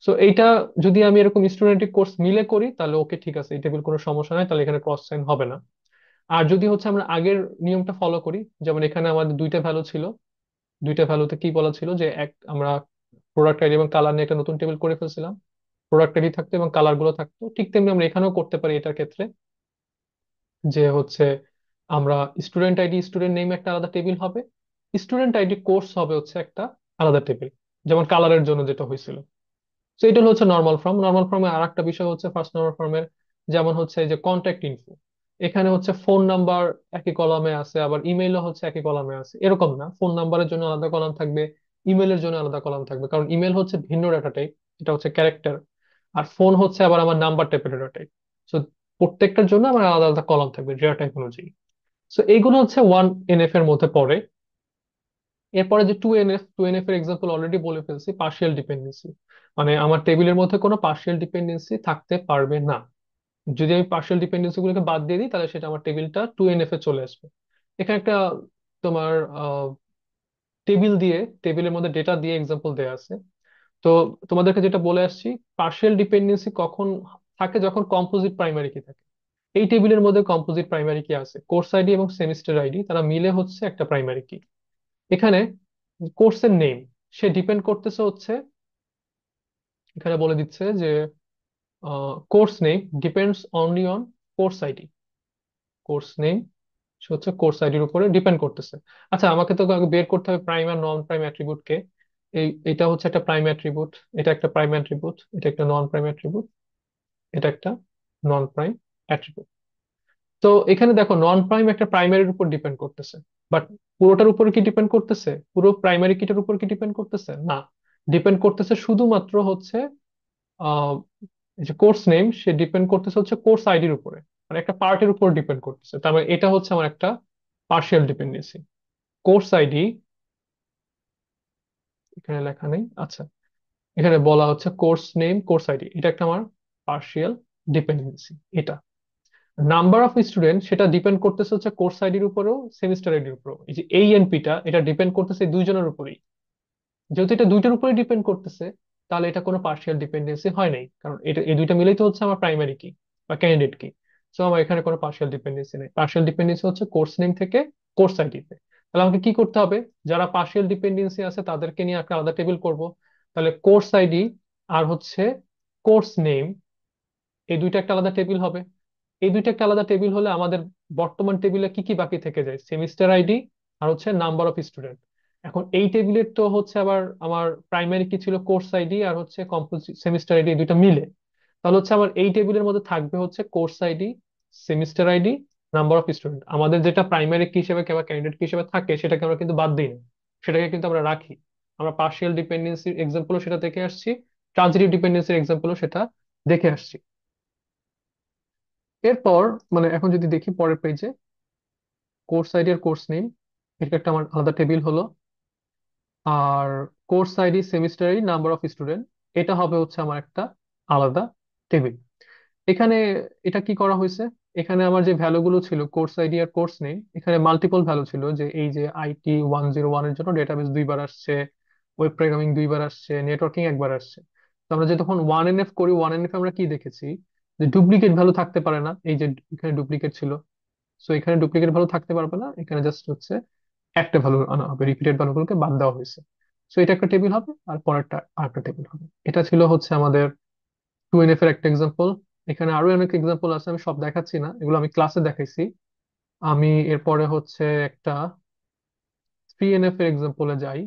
সো এইটা যদি আমি এরকম স্টুডেন্ট কোর্স মিলে করি, তাহলে ওকে, ঠিক আছে, এই টেবিল কোনো সমস্যা নাই, তাহলে এখানে ক্রস সাইন হবে না। আর যদি হচ্ছে আমরা আগের নিয়মটা ফলো করি, যেমন এখানে আমাদের দুইটা ভ্যালু ছিল, দুইটা ভ্যালুতে কি বলা ছিল যে আমরা প্রোডাক্ট আইডি এবং কালার নিয়ে একটা নতুন টেবিল করে ফেলছিলাম, প্রোডাক্ট আইডি থাকতো এবং কালার গুলো থাকতো। ঠিক তেমনি আমরা এখানেও করতে পারি এটার ক্ষেত্রে, যে হচ্ছে আমরা স্টুডেন্ট আইডি, স্টুডেন্ট নেম একটা আলাদা টেবিল হবে, স্টুডেন্ট আইডি কোর্স হবে হচ্ছে একটা আলাদা টেবিল, যেমন কালারের জন্য যেটা হয়েছিল। তো এটা হচ্ছে নর্মাল ফর্ম। নর্মাল ফর্মে আর একটা বিষয় হচ্ছে ফার্স্ট নর্মাল ফর্মের, যেমন হচ্ছে এই যে কন্ট্যাক্ট ইনফো, এখানে হচ্ছে ফোন নাম্বার একই কলামে আছে, আবার ইমেইলও হচ্ছে একই কলামে আছে, এরকম না। ফোন নাম্বারের জন্য আলাদা কলাম থাকবে, ইমেলের জন্য আলাদা কলাম থাকবে, কারণ ইমেল হচ্ছে ভিন্ন ডাটা টাইপ, এটা হচ্ছে ক্যারেক্টার। আর ফোন হচ্ছে আবার আমার নাম্বার টাইপের ডাটা টাইপ। তো প্রত্যেকটার জন্য আমার আলাদা আলাদা কলাম থাকবে ডেটা টাইপ অনুযায়ী। তো এইগুলো হচ্ছে ওয়ান এনএফ এর মধ্যে পড়ে। এরপরে যে টু এনএফ, টু এনএফ এর এক্সাম্পল অলরেডি বলে ফেলছি, পার্শিয়াল ডিপেন্ডেন্সি। মানে আমার টেবিলের মধ্যে কোনো পার্শিয়াল ডিপেন্ডেন্সি থাকতে পারবে না। যদি আমি পার্শিয়াল ডিপেন্ডেন্সি গুলোকে বাদ দিয়ে দিই, তাহলে সেটা আমার টেবিলটা টু এনএফ এ চলে আসবে। এখানে একটা তোমার টেবিল দিয়ে, টেবিলের মধ্যে ডেটা দিয়ে এক্সাম্পল দেয়া আছে। তো তোমাদেরকে যেটা বলে আসছি, পার্শিয়াল ডিপেন্ডেন্সি কখন থাকে? যখন কম্পোজিট প্রাইমারি কি থাকে। এই টেবিলের মধ্যে কম্পোজিট প্রাইমারি কি আছে, কোর্স আইডি এবং সেমিস্টার আইডি, তারা মিলে হচ্ছে একটা প্রাইমারি কি। এখানে কোর্সের নেম, সে ডিপেন্ড করতেছে হচ্ছে, এখানে বলে দিচ্ছে যে course name depends only on course ID. Course name সে হচ্ছে কোর্স আইডির উপরে ডিপেন্ড করতেছে। আচ্ছা, আমাকে তো আগে বের করতে হবে প্রাইম আর নন প্রাইম অ্যাট্রিবিউট কে। এটা হচ্ছে একটা প্রাইম অ্যাট্রিবিউট, এটা একটা প্রাইম অ্যাট্রিবিউট, এটা একটা নন প্রাইম অ্যাট্রিবিউট। এটা একটা নন প্রাইম অ্যাট্রিবিউট। তো এখানে দেখো নন প্রাইম একটা প্রাইমারির উপর ডিপেন্ড করতেছে, বাট পুরোটার উপর কি ডিপেন্ড করতেছে, পুরো প্রাইমারি কিটার উপর কি ডিপেন্ড করতেছে না, ডিপেন্ড করতেছে শুধুমাত্র হচ্ছে আহ এই যে কোর্স নেম, সে ডিপেন্ড করতেছে হচ্ছে কোর্স আইডির উপরে, মানে একটা পার্টের উপর ডিপেন্ড করতেছে। তার মানে এটা হচ্ছে আমার একটা পার্শিয়াল ডিপেন্ডেন্সি। কোর্স আইডি এখানে লেখা নেই, আচ্ছা, এখানে বলা হচ্ছে কোর্স নেম কোর্স আইডি, এটা একটা আমার পার্শিয়াল ডিপেন্ডেন্সি। এটা নাম্বার অফ স্টুডেন্ট সেটা ডিপেন্ড করতেছে হচ্ছে কোর্স আইডির উপরেও সেমিস্টার আইডির উপরেও। এই যে এই এনপিটা এটা ডিপেন্ড করতেছে এই দুইজনের উপরেই। যেহেতু এটা দুইটার উপরেই ডিপেন্ড করতেছে, তাহলে এটা কোনো পার্শিয়াল ডিপেন্ডেন্সি হয় নাই, কারণ এটা এই দুইটা মিলেই তো হচ্ছে আমার প্রাইমারি কি বা ক্যান্ডিডেট কি। সো আমার এখানে কোনো পার্শিয়াল ডিপেন্ডেন্সি নেই। পার্শিয়াল ডিপেন্ডেন্সি হচ্ছে কোর্স নেম থেকে কোর্স আইডিতে। তাহলে আমাকে কি করতে হবে, যারা পার্শিয়াল ডিপেন্ডেন্সি আছে তাদেরকে নিয়ে একটা আলাদা টেবিল করব। তাহলে কোর্স আইডি আর হচ্ছে কোর্স নেম, এই দুইটা একটা আলাদা টেবিল হবে। এই দুইটা একটা আলাদা টেবিল হলে আমাদের বর্তমান টেবিলে কি কি বাকি থেকে যায়, সেমিস্টার আইডি আর হচ্ছে নাম্বার অফ স্টুডেন্ট। এখন এই টেবিলের তো হচ্ছে আবার আমার প্রাইমারি কি ছিল কোর্স আইডি আর হচ্ছে কম্পালসরি সেমিস্টার আইডি, এই দুইটা মিলে। তাহলে হচ্ছে আমার এই টেবিলের মধ্যে থাকবে হচ্ছে course ID, semester ID, number of student. আমাদের যেটা প্রাইমারি কি হিসেবে কিংবা ক্যান্ডিডেট কি হিসেবে থাকে সেটাকে আমরা কিন্তু বাদ দিই না, সেটাকে কিন্তু আমরা রাখি। আমরা পার্শিয়াল ডিপেন্ডেন্সির এক্সাম্পলও সেটা দেখে আসছি, ট্রানজিটিভ ডিপেন্ডেন্সির এক্সাম্পলও সেটা দেখে আসছি। এরপর মানে এখন যদি দেখি পরের পেজে, কোর্স আইডি আর কোর্স নেম এটা একটা আমার আলাদা টেবিল হলো। আর course ID semester ID number of student এটা হবে হচ্ছে আমার একটা আলাদা টেবিল। এখানে এটা কি করা হয়েছে, এখানে আমার যে ভ্যালু গুলো ছিল কোর্স আইডি আর কোর্স নেম, এখানে মাল্টিপল ভ্যালু ছিল, যে এই যে IT 101 এর জন্য ডেটাবেস দুইবার আসছে, ওয়েব প্রোগ্রামিং দুইবার আসছে, নেটওয়ার্কিং একবার আসছে। তো আমরা যে তখন 1NF করি, 1NF আমরা কি দেখেছি, যে ডুপ্লিকেট ভ্যালু থাকতে পারে না। এই যে এখানে ডুপ্লিকেট ছিল, সো এখানে ডুপ্লিকেট ভ্যালু থাকতে পারবে না, এখানে জাস্ট হচ্ছে একটা ভ্যালু আনা হবে, রিপিটেড ভ্যালুগুলোকে বাদ দেওয়া হয়েছে। সো এটা একটা টেবিল হবে আর পরেরটা আরেকটা টেবিল হবে। এটা ছিল হচ্ছে আমাদের 2NF এর একটা এক্সাম্পল। এখানে আরো অনেক এক্সাম্পল আছে, আমি সব দেখাচ্ছি না, এগুলো আমি ক্লাসে দেখাইছি। আমি এরপরে হচ্ছে একটা 3NF এর এক্সাম্পলে যাই।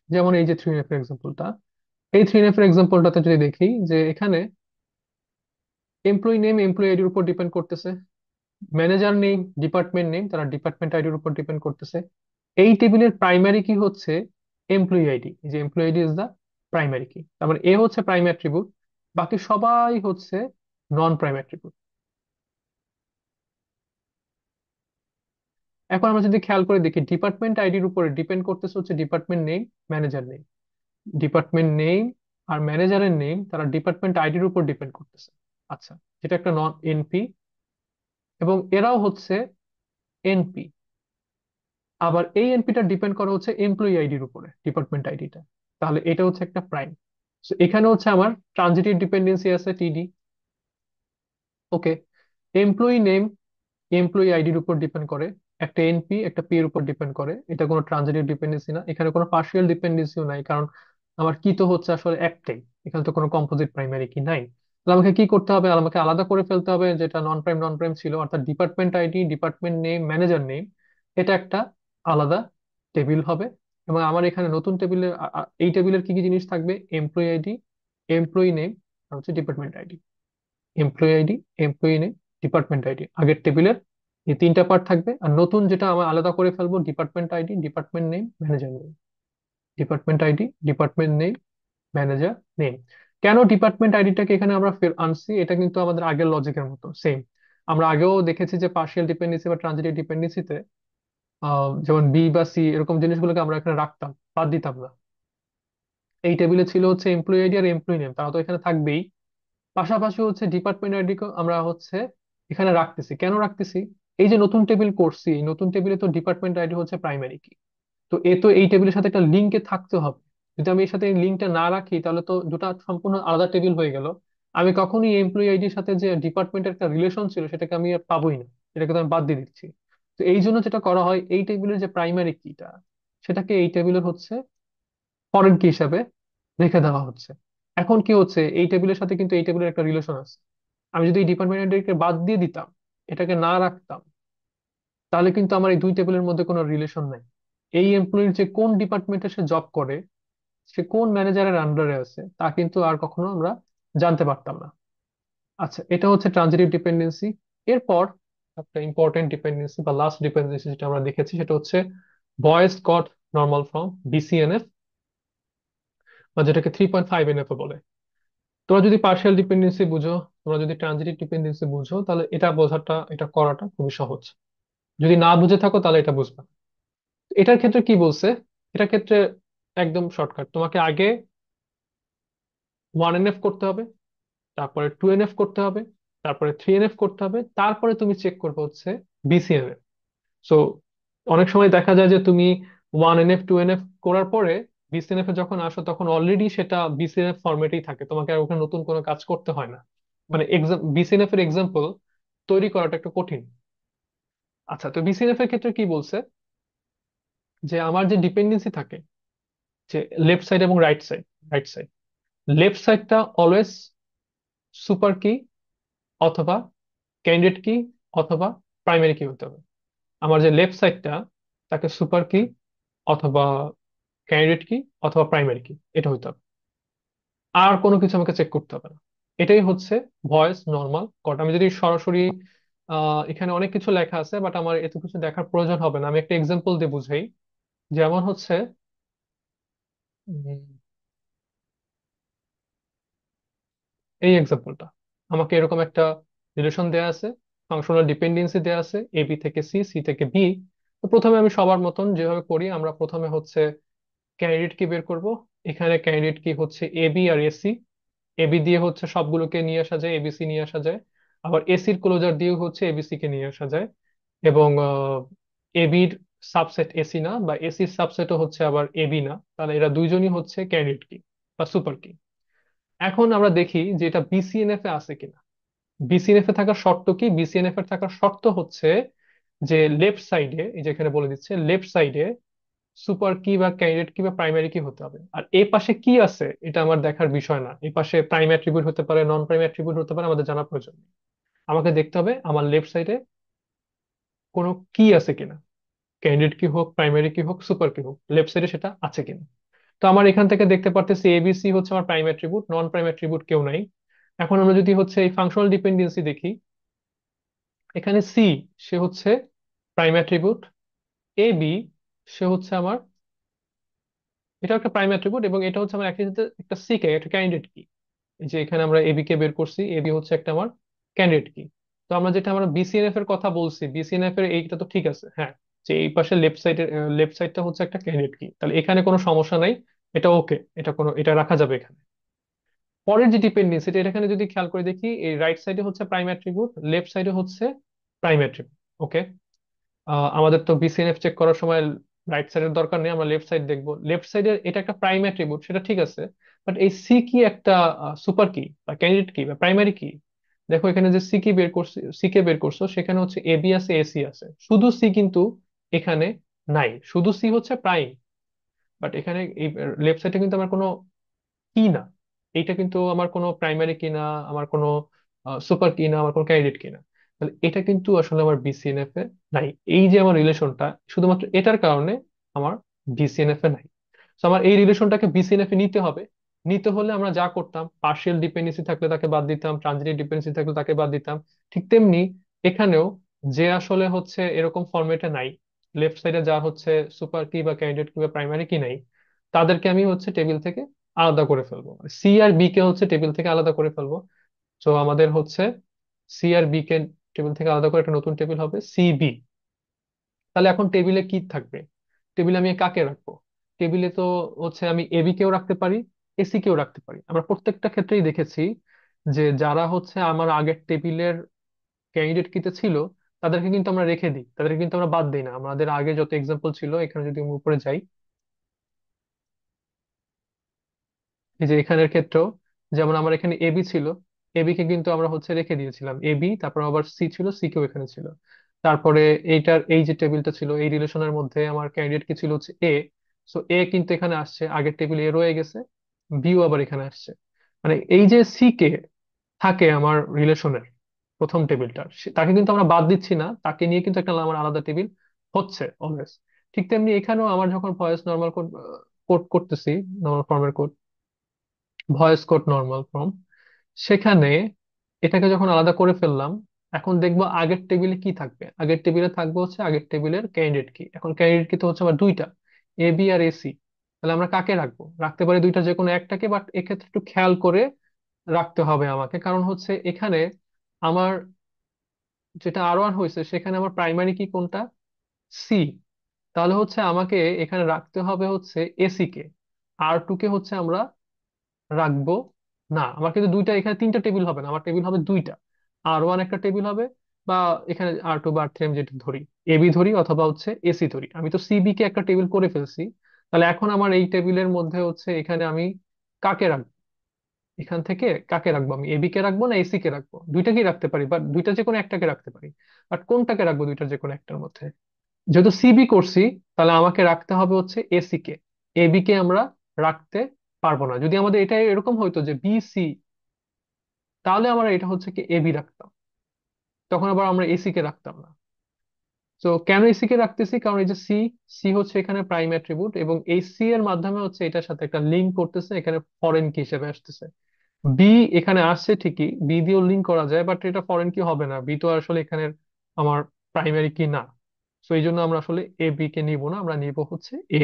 যেমন এই যে 3NF এর এক্সাম্পলটা, এই 3NF এর এক্সাম্পলটাতে যদি দেখি যে এখানে এমপ্লয়ি নেম এমপ্লয়ি আইডির উপর ডিপেন্ড করতেছে, ম্যানেজার নেম ডিপার্টমেন্ট নেম তারা ডিপার্টমেন্ট আইডির উপর ডিপেন্ড করতেছে। এই টেবিলের প্রাইমারি কি হচ্ছে এমপ্লয়ি আইডি, যে employee ID is the primary key, তার মানে এ হচ্ছে প্রাইম অ্যাট্রিবিউট, বাকি সবাই হচ্ছে নন প্রাইম অ্যাট্রিবিউট। এখন আমরা যদি খেয়াল করে দেখি ডিপার্টমেন্ট আইডির উপরে ডিপেন্ড করতেছে হচ্ছে department name, manager name. Department name আর ম্যানেজারের নেম তারা ডিপার্টমেন্ট আইডির উপর ডিপেন্ড করতেছে। আচ্ছা, যেটা একটা নন এনপি, এবং এরাও হচ্ছে এনপি। আবার এই এনপিটা ডিপেন্ড করা হচ্ছে এমপ্লয়ি আইডির উপরে, ডিপার্টমেন্ট আইডিটা। তাহলে এটা হচ্ছে একটা প্রাইম। এখানে হচ্ছে আমার ট্রানজিটিভ ডিপেন্ডেন্সি আছে টিডি। ওকে, এমপ্লয়ি নেম এমপ্লয়ি আইডির উপর ডিপেন্ড করে, একটা এনপি একটা পি এর উপর ডিপেন্ড করে, এটা কোনো ট্রানজিটিভ ডিপেন্ডেন্সি না, এখানে কোনো পার্শিয়াল ডিপেন্ডেন্সিও নাই, কারণ আমার কি তো হচ্ছে আসলে একটাই, এখানে তো কোনো কম্পোজিট প্রাইমারি কি নাই। তাহলে আমাকে কি করতে হবে, আমাকে আলাদা করে ফেলতে হবে যেটা নন প্রাইম ছিল, অর্থাৎ department ID department name manager name, এটা একটা আলাদা টেবিল হবে। এবং আমার এখানে নতুন টেবিলের এই টেবিলের কি কি জিনিস থাকবে, এমপ্লয়ি আইডি এমপ্লয়ি নেম আর হচ্ছে department ID, employee ID employee name department ID, আগের টেবিলের এই তিনটা পার্ট থাকবে। আর নতুন যেটা আমরা আলাদা করে ফেলবো department ID department name manager name, department ID department name manager name. কেন ডিপার্টমেন্ট আইডিটাকে এখানে আমরা ফের আনছি, এটা কিন্তু আমাদের আগের লজিকের মতো সেম। আমরা আগেও দেখেছি যে পার্শিয়াল ডিপেন্ডেন্সি বা ট্রানজিটিভ ডিপেন্ডেন্সিতে যেমন বি বা সি এরকম জিনিসগুলোকে আমরা এখানে রাখতাম, বাদ দিতাম না। এই টেবিলে ছিল হচ্ছে এমপ্লয়ি আইডি আর এমপ্লয়ি নেম, তারা তো এখানে থাকবেই। পাশাপাশি হচ্ছে ডিপার্টমেন্ট আইডি আমরা হচ্ছে এখানে রাখতেছি, কেন রাখতেছি, এই যে নতুন টেবিল করছি এই নতুন টেবিলে তো ডিপার্টমেন্ট আইডি হচ্ছে প্রাইমারি কি, তো এ তো এই টেবিলের সাথে একটা লিঙ্কে থাকতে হবে। যদি আমি এর সাথে লিঙ্কটা না রাখি তাহলে তো দুটো সম্পূর্ণ আলাদা টেবিল হয়ে গেল। আমি কখনই এমপ্লয়ি আইডির সাথে যে ডিপার্টমেন্টের একটা রিলেশন ছিল সেটাকে আমি আর পাবোই না, এটাকে তো আমি বাদ দিয়ে দিচ্ছি। তো এই জন্য যেটা করা হয়, এই টেবিলের যে প্রাইমারি কিটা সেটাকে এই টেবিলের হচ্ছে ফরেন কি হিসাবে রেখে দেওয়া হচ্ছে। এখন কি হচ্ছে, এই টেবিলের সাথে কিন্তু এই টেবিলের একটা রিলেশন আছে। আমি যদি এই ডিপার্টমেন্টকে বাদ দিয়ে দিতাম, এটাকে না রাখতাম, তাহলে কিন্তু আমার এই দুই টেবিলের মধ্যে কোনো রিলেশন নাই। এই এমপ্লয়ির যে কোন ডিপার্টমেন্টে সে জব করে সে কোন ম্যানেজারের আন্ডারে আছে তা কিন্তু আর কখনো আমরা জানতে পারতাম না। আচ্ছা, এটা হচ্ছে ট্রানজিটিভ ডিপেন্ডেন্সি। এরপর একটা ইম্পর্টেন্ট ডিপেন্ডেন্সি বা লাস্ট ডিপেন্ডেন্সি যেটা আমরা দেখেছি সেটা হচ্ছে বয়েস গট নর্মাল ফর্ম, বিসিএনএফ, বা যেটাকে 3.5 এনএফ বলে। তোমরা যদি পার্শিয়াল ডিপেন্ডেন্সি বুঝো, তোমরা যদি ট্রানজিটিভ ডিপেন্ডেন্সি বুঝো, তাহলে এটা বোঝাটা, এটা করাটা খুবই সহজ। যদি না বুঝে থাকো তাহলে এটা বুঝবে না। এটার ক্ষেত্রে কি বলছে, এটার ক্ষেত্রে একদম শর্টকাট, তোমাকে আগে 1 এনএফ করতে হবে, তারপরে 2 এনএফ করতে হবে, তারপরে 3 এনএফ করতে হবে, তারপরে তুমি চেক করবে হচ্ছে বিসিএনএফ। সো অনেক সময় দেখা যায় যে তুমি 1 এনএফ 2 এনএফ করার পরে বিসিএনএফ এ যখন আসো তখন অলরেডি সেটা বিসিএনএফ ফরম্যাটেই থাকে, তোমাকে আর ওখানে নতুন কোনো কাজ করতে হয় না। মানে বিসিএনএফ এর এক্সাম্পল তৈরি করাটা একটু কঠিন। আচ্ছা, তো বিসিএনএফ এর ক্ষেত্রে কি বলছে, যে আমার যে ডিপেন্ডেন্সি থাকে, যে লেফট সাইড এবং রাইট সাইড, লেফট সাইডটা অলওয়েজ সুপার কি অথবা ক্যান্ডিডেট কি অথবা প্রাইমারি কি হতে হবে। আমার যে লেফট সাইডটা, তাকে সুপার কি অথবা ক্যান্ডিডেট কি অথবা প্রাইমারি কি এটা হইতে হবে। আর কোনো কিছু আমাকে চেক করতে হবে না। এটাই হচ্ছে ভয়েস নর্মাল কট। আমি যদি সরাসরি এখানে অনেক কিছু লেখা আছে, বাট আমার এত কিছু দেখার প্রয়োজন হবে না, আমি একটা এক্সাম্পল দিয়ে বুঝাই। যেমন হচ্ছে উম, এই এক্সাম্পলটা, আমাকে এরকম একটা রিলেশন দেয়া আছে, ফাংশনাল ডিপেন্ডেন্সি দেয়া আছে, এ বি থেকে সি, সি থেকে বি। তো প্রথমে আমি সবার মতন যেভাবে করি, আমরা প্রথমে হচ্ছে ক্যান্ডিডেট কি বের করব। এখানে ক্যান্ডিডেট কি হচ্ছে A B R AC. AB দিয়ে হচ্ছে সবগুলোকে নিয়ে আসা যায়, এবিসি নিয়ে আসা যায়। আবার এসির ক্লোজার দিয়েও হচ্ছে এবিসি কে নিয়ে আসা যায়। এবং এবির সাবসেট এসি না, বা এসির সাবসেটও হচ্ছে আবার এবি না, তাহলে এরা দুইজনই হচ্ছে ক্যান্ডিডেট কি বা সুপার কি। এখন আমরা দেখি যে এটা বিসিএনএফ এ আছে কিনা। বিসিএনএফ এ থাকার শর্ত কি, বিসিএনএফ এর থাকার শর্ত হচ্ছে যে লেফট সাইডে, এই যে এখানে বলে দিচ্ছে, লেফট সাইডে সুপার কি বা ক্যান্ডিডেট কি বা প্রাইমারি কি হতে হবে। আর এই পাশে কি আছে এটা আমার দেখার বিষয় না, এই পাশে প্রাইম অ্যাট্রিবিউট হতে পারে, নন প্রাইম অ্যাট্রিবিউট হতে পারে, আমাদের জানা প্রয়োজন নেই। আমাকে দেখতে হবে আমার লেফট সাইডে কোনো কি আছে কিনা, ক্যান্ডিডেট কি হোক, প্রাইমারি কি হোক, সুপার কি হোক, লেফট সাইডে সেটা আছে কিনা। তো আমার এখান থেকে দেখতে পারতেছি এবিসি হচ্ছে আমার prime attribute, non prime attribute কেউ নাই। এখন আমরা যদি হচ্ছে এই ফাংশনাল ডিপেন্ডেন্সি দেখি, এখানে সি, সে হচ্ছে প্রাইম অ্যাট্রিবিউট, এ বি, সে হচ্ছে আমার, এটা একটা প্রাইম অ্যাট্রিবিউট, এবং এটা হচ্ছে আমার একই সাথে একটা সি কে, একটা ক্যান্ডিডেট কি। এই যে এখানে আমরা এবি কে বের করছি, এবি হচ্ছে একটা আমার ক্যান্ডিডেট কি। তো আমরা যেটা আমরা বিসিএনএফ এর কথা বলছি, বিসিএনএফ এর এইটা তো ঠিক আছে, হ্যাঁ, যে এই পাশে লেফট সাইডটা হচ্ছে একটা ক্যান্ডিডেট কি, তাহলে এখানে কোনো সমস্যা নাই, এটা ওকে, এটা রাখা যাবে এখানে। পরের যে ডিপেন্ডেন্সি, এটা এখানে যদি খেয়াল করে দেখি, এই রাইট সাইডে হচ্ছে প্রাইম অ্যাট্রিবিউট, লেফট সাইডে হচ্ছে প্রাইম অ্যাট্রিবিউট। ওকে, আমাদের তো বিসিএনএফ চেক করার সময় রাইট সাইডের দরকার নেই, আমরা লেফট সাইড দেখবো। লেফট সাইডে এটা একটা প্রাইম অ্যাট্রিবিউট, সেটা ঠিক আছে, বাট এই সি কি একটা সুপার কি বা ক্যান্ডিডেট কি বা প্রাইমারি কি। দেখো এখানে যে সি কে বের করছো, সেখানে হচ্ছে এবি আছে, এসি আছে, শুধু সি কিন্তু এখানে নাই, শুধু সি হচ্ছে প্রাইম। বাট এখানে এই লেফট সাইডে কিন্তু আমার কোনো কি না, এইটা কিন্তু আমার কোনো প্রাইমারি কি না, আমার কোনো সুপার কি না, আমার কোনো ক্যান্ডিডেট কি না। তাহলে এটা কিন্তু আসলে আমার বিসিএনএফ এ নাই। এই যে আমার রিলেশনটা, শুধুমাত্র এটার কারণে আমার বিসিএনএফ এ নাই। তো আমার এই রিলেশনটাকে বিসিএনএফ এ নিতে হবে। নিতে হলে আমরা যা করতাম, পার্শিয়াল ডিপেন্ডেন্সি থাকলে তাকে বাদ দিতাম, ট্রানজিটিভ ডিপেন্ডেন্সি থাকলে তাকে বাদ দিতাম। ঠিক তেমনি এখানেও, যে আসলে হচ্ছে এরকম ফরম্যাটে নাই, লেফট সাইডে যা হচ্ছে সুপার কি বা ক্যান্ডিডেট কি বা প্রাইমারি কি নাই, তাদেরকে আমি হচ্ছে টেবিল থেকে আলাদা করে ফেলবো, সি আর বি কে হচ্ছে টেবিল থেকে আলাদা করে ফেলবো। তো আমাদের হচ্ছে সি আর বি কে টেবিল থেকে আলাদা করে একটা নতুন টেবিল হবে সিবি। তাহলে এখন টেবিলে কি থাকবে, টেবিলে আমি কাকে রাখবো। টেবিলে তো হচ্ছে আমি এবি কেও রাখতে পারি, এসি কেও রাখতে পারি। আমরা প্রত্যেকটা ক্ষেত্রেই দেখেছি যে যারা হচ্ছে আমার আগের টেবিলের ক্যান্ডিডেট কিতে ছিল, তাদেরকে কিন্তু আমরা রেখে দিই, তাদেরকে কিন্তু আমরা বাদ দিই না। আমাদের আগে যত এক্সাম্পল ছিল, এখানে যদি আমি উপরে যাই, এই যে এখানের ক্ষেত্রেও, যেমন আমার এখানে এবি ছিল, এবি কে কিন্তু আমরা হচ্ছে রেখে দিয়েছিলাম, এবি, তারপর আবার সি ছিল, সি কেও এখানে ছিল। তারপরে এইটার এই যে টেবিলটা ছিল, এই রিলেশনের মধ্যে আমার ক্যান্ডিডেট কি ছিল হচ্ছে এ। সো এ কিন্তু এখানে আসছে, আগের টেবিল এ রয়ে গেছে, বিও আবার এখানে আসছে। মানে এই যে সি কে থাকে আমার রিলেশনের প্রথম টেবিলটার, তাকে কিন্তু আমরা বাদ দিচ্ছি না, তাকে নিয়ে কিন্তু একটা আমার আলাদা টেবিল হচ্ছে অলওয়েজ। ঠিক তেমনি এখানেও আমার যখন ভয়েস নর্মাল কোড করতেছি, নর্মাল ফর্মের code, voice code normal form, সেখানে এটাকে যখন আলাদা করে ফেললাম, এখন দেখবো আগের টেবিলে কি থাকবে। আগের টেবিলে থাকবে হচ্ছে আগের টেবিলের ক্যান্ডিডেট কি। এখন ক্যান্ডিডেট কি তো হচ্ছে আমার দুইটা, এ বি আর এসি। তাহলে আমরা কাকে রাখবো? রাখতে পারি দুইটা যে কোনো একটাকে, বাট এক্ষেত্রে একটু খেয়াল করে রাখতে হবে আমাকে, কারণ হচ্ছে এখানে আমার যেটা R1 হয়েছে সেখানে আমার প্রাইমারি কি কোনটা? সি। তাহলে হচ্ছে আমাকে এখানে রাখতে হবে হচ্ছে এসি কে। R2 কে হচ্ছে আমরা রাখবো না। আমার কিন্তু দুইটা, এখানে তিনটা টেবিল হবে না, আমার টেবিল হবে দুইটা। R1 একটা টেবিল হবে, বা এখানে R2 বা R3 আমি যেটা ধরি, এবি ধরি অথবা হচ্ছে এসি ধরি। আমি তো সিবি কে একটা টেবিল করে ফেলছি। তাহলে এখন আমার এই টেবিলের মধ্যে হচ্ছে এখানে আমি কাকে রাখবো? এখান থেকে কাকে রাখবো? আমি এবি কে রাখবো না এসি কে রাখবো? দুইটাকেই রাখতে পারি, বাট দুইটা যে কোনো একটাকে রাখতে পারি। বাট কোনটাকে রাখবো দুইটার যে কোনো একটার মধ্যে? যেহেতু সিবি করছি, তাহলে আমাকে রাখতে হবে হচ্ছে এসি কে। এবি কে আমরা রাখতে পারবো না। যদি আমাদের এটা এরকম হইতো যে বিসি, তাহলে আমরা এটা হচ্ছে কি এবি রাখতাম, তখন আবার আমরা এসি কে রাখতাম না। তো কেন এসি কে রাখতেছি? কারণ এই যে সি, সি হচ্ছে এখানে প্রাইম অ্যাট্রিবিউট, এবং এই সি এর মাধ্যমে হচ্ছে এটার সাথে একটা লিঙ্ক করতেছে, এখানে ফরেন কি হিসেবে আসতেছে। বি এখানে আসছে ঠিকই, বি দিয়েও লিঙ্ক করা যায়, বাট এটা ফরেন কি হবে না, বি তো আসলে এখানে আমার প্রাইমারি কি না। তো এই জন্য আমরা আসলে এ বি কে নিব না, আমরা নিব হচ্ছে এ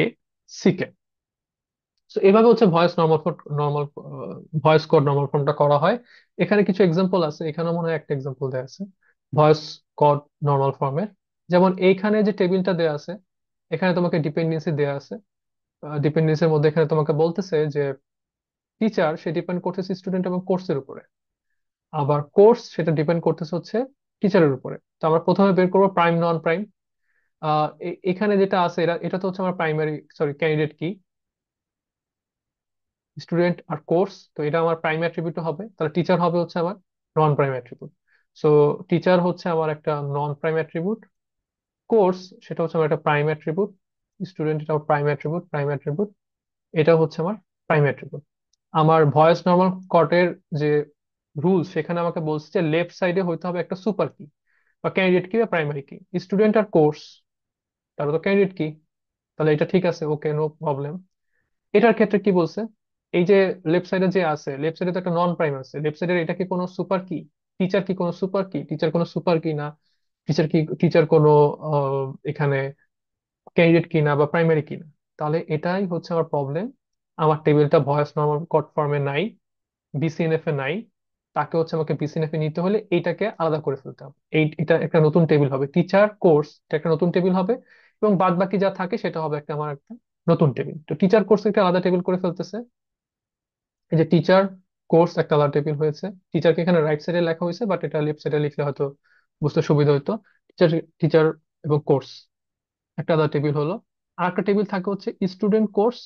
সি কে। তো এভাবে হচ্ছে voice normal normal voice code normal ফর্মটা করা হয়। এখানে কিছু এক্সাম্পল আছে, এখানে মনে হয় একটা এক্সাম্পল দেওয়া আছে ভয়েস কোড নর্মাল ফর্মের। যেমন এইখানে যে টেবিলটা দেওয়া আছে, এখানে তোমাকে ডিপেন্ডেন্সি দেওয়া আছে। ডিপেন্ডেন্সির মধ্যে এখানে তোমাকে বলতেছে যে টিচার সে ডিপেন্ড করতেছে স্টুডেন্ট এবং কোর্সের উপরে, আবার কোর্স সেটা ডিপেন্ড করতেছে হচ্ছে টিচারের উপরে। তো আমরা প্রথমে বের করবো প্রাইম নন প্রাইম। এখানে যেটা আছে, এটা তো হচ্ছে আমার প্রাইমারি, সরি ক্যান্ডিডেট কি, স্টুডেন্ট আর কোর্স। তো এটা আমার প্রাইম অ্যাট্রিবিউট হবে, তাহলে টিচার হবে হচ্ছে আমার non prime attribute. So teacher হচ্ছে আমার একটা নন প্রাইম অ্যাট্রিবিউট, কোর্স সেটা হচ্ছে আমার একটা প্রাইম অ্যাট্রিবিউট, স্টুডেন্ট এটা প্রাইম অ্যাট্রিবিউট, প্রাইম অ্যাট্রিবিউট, এটা হচ্ছে আমার প্রাইম অ্যাট্রিবিউট। আমার ভয়েস নর্মাল কটের যে রুল, সেখানে আমাকে বলছে যে লেফট সাইডে হইতে হবে একটা সুপার কি বা ক্যান্ডিডেট কি বা প্রাইমারি কি। স্টুডেন্ট আর কোর্স, তারা তো ক্যান্ডিডেট কি, তাহলে এটা ঠিক আছে, ওকে, নো প্রবলেম। এটার ক্ষেত্রে কি বলছে? এই যে লেফট সাইডে যে আছে, লেফট সাইডে তো একটা নন প্রাইম আছে, লেফট সাইডের এটা কি কোনো সুপার কি? টিচার কি কোনো সুপার কি? টিচার কোনো সুপার কি না। টিচার কি, টিচার কোনো এখানে ক্যান্ডিডেট কি না বা প্রাইমারি কি না। তাহলে এটাই হচ্ছে আমার প্রবলেম, আমার টেবিলটা ভয়েস নর্মাল কোড ফর্মে নাই, বিসিএনএফ এ নাই। তাকে হচ্ছে আমাকে বিসিএনএফ এ নিতে হলে এইটাকে আলাদা করে ফেলতে হবে। এটা একটা নতুন টেবিল হবে, টিচার কোর্স এটা একটা নতুন টেবিল হবে, এবং বাদ বাকি যা থাকে সেটা হবে একটা আমার একটা নতুন টেবিল। তো টিচার কোর্স একটা আলাদা টেবিল করে ফেলতেছে, এই যে টিচার কোর্স একটা আলাদা টেবিল হয়েছে। টিচারকে এখানে রাইট সাইডে লেখা হয়েছে, বাট এটা লেফট সাইডে লিখলে হয়তো বুঝতে সুবিধা হতো। টিচার, টিচার এবং কোর্স একটা আলাদা টেবিল হলো। আর একটা টেবিল থাকে হচ্ছে স্টুডেন্ট কোর্স।